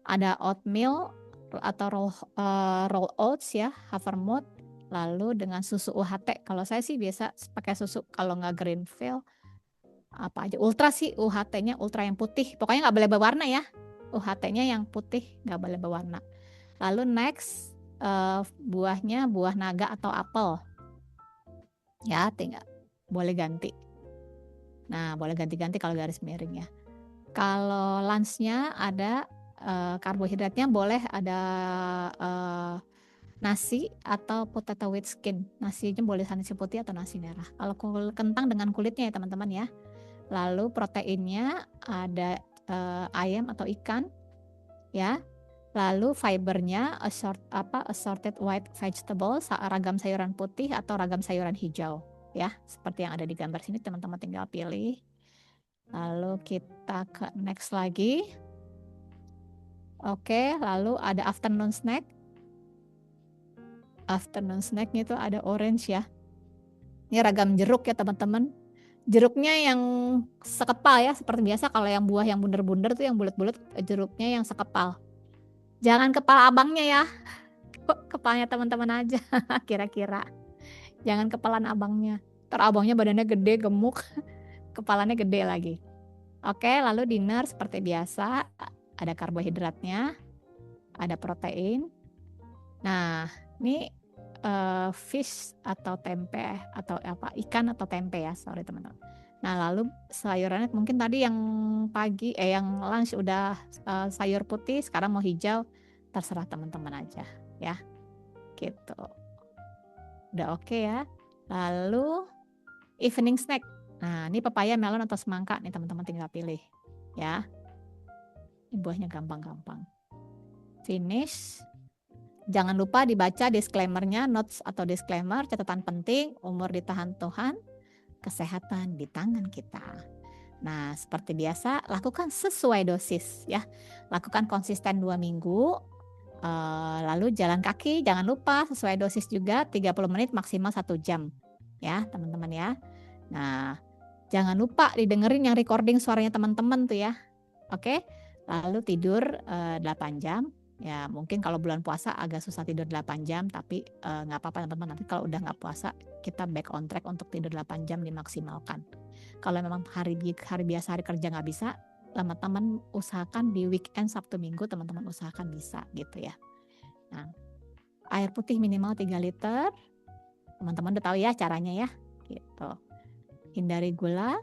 Ada oatmeal atau roll oats ya, havermut, lalu dengan susu UHT. Kalau saya sih biasa pakai susu, kalau nggak Greenfield apa aja, ultra sih, UHT-nya ultra yang putih, pokoknya nggak boleh berwarna ya, UHT-nya yang putih, nggak boleh berwarna. Lalu next buahnya buah naga atau apel ya, tinggal boleh ganti. Nah boleh ganti-ganti kalau garis miring ya. Kalau lunchnya ada karbohidratnya boleh ada nasi atau potato with skin. Nasinya boleh nasi putih atau nasi merah. Kalau kentang dengan kulitnya ya teman-teman ya. Lalu proteinnya ada ayam atau ikan ya. Lalu fibernya assorted white vegetables, ragam sayuran putih atau ragam sayuran hijau ya, seperti yang ada di gambar sini teman-teman tinggal pilih. Lalu kita ke next lagi. Oke, lalu ada afternoon snack. Afternoon snacknya itu ada orange ya. Ini ragam jeruk ya teman-teman. Jeruknya yang sekepal ya, seperti biasa kalau yang buah yang bunder-bunder tuh yang bulat-bulat, jeruknya yang sekepal. Jangan kepala abangnya ya, kepalanya teman-teman aja kira-kira. Jangan kepalan abangnya. Ntar abangnya badannya gede, gemuk, kepalanya gede lagi. Oke, lalu dinner seperti biasa, ada karbohidratnya, ada protein. Nah, ini fish atau tempe atau apa, ikan atau tempe ya, sorry teman-teman. Nah, lalu sayurannya mungkin tadi yang pagi yang lunch udah sayur putih, sekarang mau hijau, terserah teman-teman aja ya. Gitu. Udah oke ya. Lalu evening snack. Nah, ini pepaya, melon atau semangka nih teman-teman tinggal pilih ya. Ini buahnya gampang-gampang. Finish. Jangan lupa dibaca disclaimer-nya, notes atau disclaimer, catatan penting, umur di tangan Tuhan, kesehatan di tangan kita. Nah, seperti biasa, lakukan sesuai dosis ya. Lakukan konsisten 2 minggu. Lalu jalan kaki, jangan lupa sesuai dosis juga, 30 menit maksimal 1 jam. Ya, teman-teman ya. Nah, jangan lupa didengerin yang recording suaranya teman-teman tuh ya. Oke. Lalu tidur 8 jam. Ya mungkin kalau bulan puasa agak susah tidur 8 jam, tapi nggak apa-apa teman-teman, nanti kalau udah nggak puasa kita back on track untuk tidur 8 jam dimaksimalkan. Kalau memang hari biasa, hari kerja nggak bisa, teman-teman usahakan di weekend Sabtu Minggu teman-teman usahakan bisa gitu ya. Nah, air putih minimal 3 liter, teman-teman udah tahu ya caranya ya gitu. Hindari gula.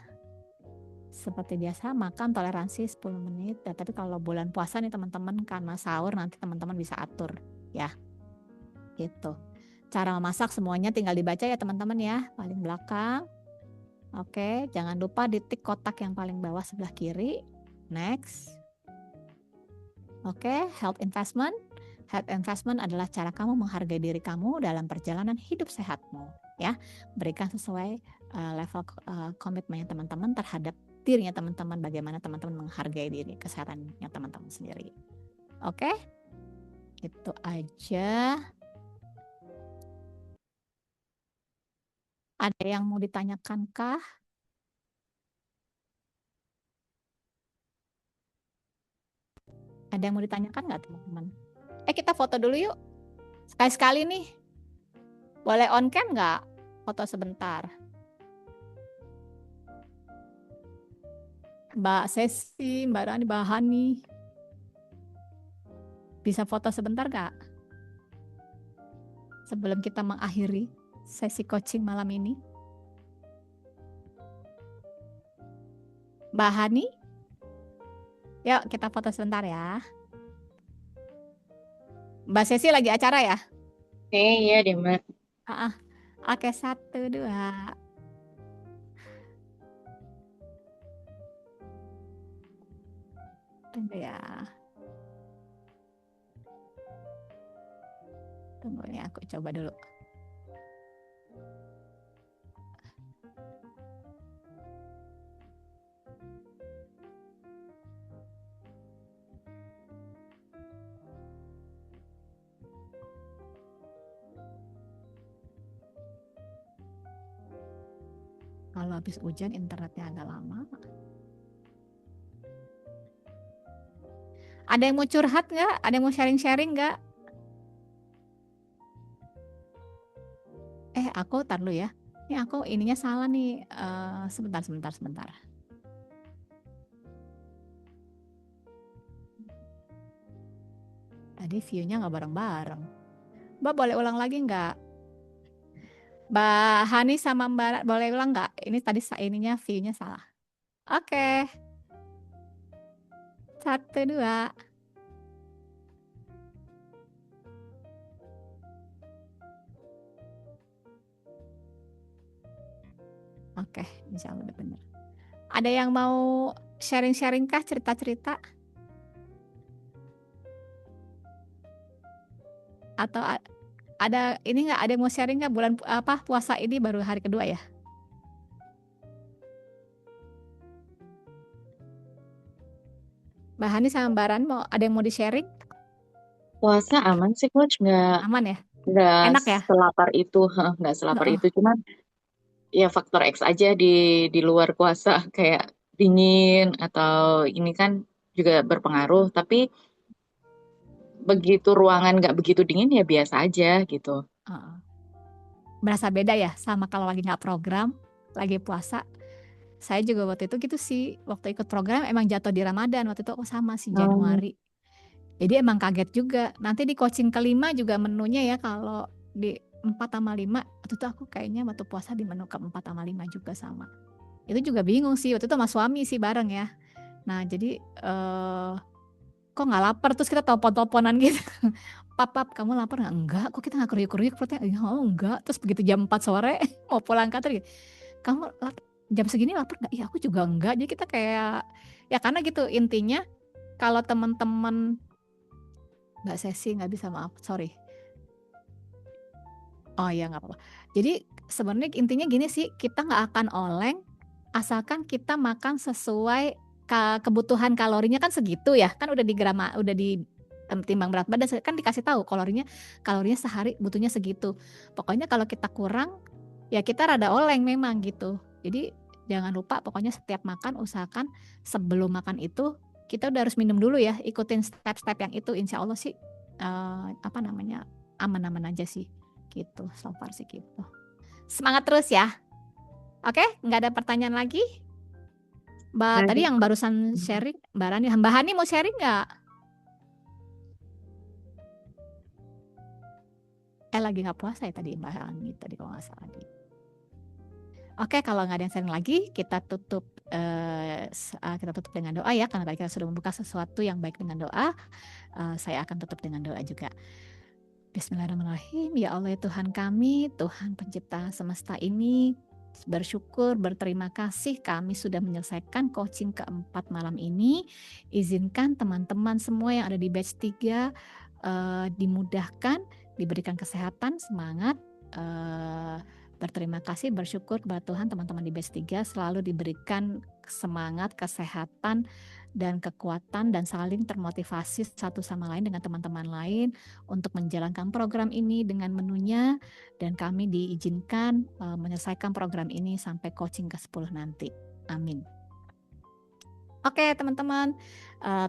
Seperti biasa makan toleransi 10 menit. Nah, tapi kalau bulan puasa nih teman-teman karena sahur nanti teman-teman bisa atur ya. Gitu. Cara memasak semuanya tinggal dibaca ya teman-teman ya, paling belakang. Oke, jangan lupa ditik kotak yang paling bawah sebelah kiri. Next. Oke, health investment. Health investment adalah cara kamu menghargai diri kamu dalam perjalanan hidup sehatmu ya. Berikan sesuai level komitmennya teman-teman terhadap dirinya teman-teman, bagaimana teman-teman menghargai diri, kesehatannya teman-teman sendiri. Oke, itu aja. Ada yang mau ditanyakan kah? Ada yang mau ditanyakan nggak teman-teman? Kita foto dulu yuk. Sekali-sekali nih. Boleh on cam nggak? Foto sebentar. Mbak Sesi, Mbak Rani, Mbak Hani. Bisa foto sebentar gak? Sebelum kita mengakhiri sesi coaching malam ini. Mbak Hani. Yuk kita foto sebentar ya. Mbak Sesi lagi acara ya? Iya deh, Mbak. Oke, 1, 2. Tunggu ya. Tunggu nih, aku coba dulu. Kalau habis hujan internetnya agak lama. Ada yang mau curhat nggak? Ada yang mau sharing-sharing nggak? Aku tar dulu ya. Ini aku ininya salah nih. Sebentar. Tadi view-nya nggak bareng-bareng. Mbak boleh ulang lagi nggak? Mbak Hani sama Mbak boleh ulang nggak? Ini tadi ininya view-nya salah. Oke. 1, 2. Oke, insya Allah udah bener. Ada yang mau sharing-sharing kah, cerita-cerita? Atau ada ini nggak? Ada yang mau sharing nggak bulan puasa ini baru hari kedua ya? Mbak Hani sama Mbak Ran ada yang mau di-sharing? Puasa aman sih coach, Aman ya? nggak Enak ya? selapar itu, nggak selapar Heeh. itu. Cuman ya faktor X aja di luar puasa kayak dingin atau ini kan juga berpengaruh. Tapi begitu ruangan nggak begitu dingin ya biasa aja gitu. Heeh. Berasa beda ya sama kalau lagi nggak program, lagi puasa. Saya juga waktu itu gitu sih, waktu ikut program emang jatuh di Ramadan waktu itu, sama sih Januari. Jadi emang kaget juga. Nanti di coaching kelima juga menunya ya kalau di 4 sama 5 waktu itu aku kayaknya waktu puasa di menu ke 4 sama 5 juga sama. Itu juga bingung sih waktu itu sama suami sih bareng ya. Nah jadi kok nggak lapar, terus kita telepon-teleponan gitu. Pap, kamu lapar nggak? Enggak, kok kita nggak keruyuk-keruyuk perutnya? Oh enggak. Terus begitu jam 4 sore mau pulang kantor gitu, kamu jam segini lapar nggak? Iya aku juga enggak. Jadi kita kayak ya karena gitu intinya kalau teman-teman Mbak Sesi nggak bisa, maaf, sorry. Oh iya nggak apa-apa. Jadi sebenarnya intinya gini sih, kita nggak akan oleng asalkan kita makan sesuai kebutuhan kalorinya kan segitu ya, kan udah udah di timbang berat badan kan dikasih tahu kalorinya sehari butuhnya segitu. Pokoknya kalau kita kurang ya kita rada oleng memang gitu. Jadi jangan lupa pokoknya setiap makan usahakan sebelum makan itu kita udah harus minum dulu ya, ikutin step-step yang itu, insya Allah sih aman-aman aja sih gitu, so far sih gitu. Semangat terus ya. Oke, nggak ada pertanyaan lagi. Mbak tadi yang barusan sharing, Mbak Hani mau sharing nggak? Lagi nggak puasa ya tadi Mbak Hani tadi kalau nggak salah. Oke, kalau nggak ada yang sharing lagi, kita tutup dengan doa ya, karena tadi kita sudah membuka sesuatu yang baik dengan doa. Saya akan tutup dengan doa juga. Bismillahirrahmanirrahim. Ya Allah ya Tuhan kami, Tuhan pencipta semesta ini, bersyukur, berterima kasih kami sudah menyelesaikan coaching keempat malam ini. Izinkan teman-teman semua yang ada di batch 3 dimudahkan, diberikan kesehatan, semangat, berterima kasih, bersyukur kepada Tuhan teman-teman di batch 3 selalu diberikan semangat, kesehatan, dan kekuatan dan saling termotivasi satu sama lain dengan teman-teman lain untuk menjalankan program ini dengan menunya, dan kami diizinkan menyelesaikan program ini sampai coaching ke-10 nanti. Amin. Oke teman-teman,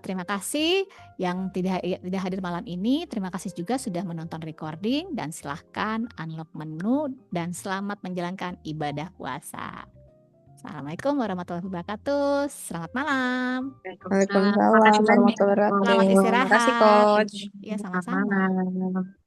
terima kasih yang tidak hadir malam ini. Terima kasih juga sudah menonton recording dan silahkan unlock menu dan selamat menjalankan ibadah puasa. Assalamualaikum warahmatullahi wabarakatuh. Selamat malam. Waalaikumsalam warahmatullahi wabarakatuh. Selamat istirahat. Terima kasih, Coach. Ya, sama-sama.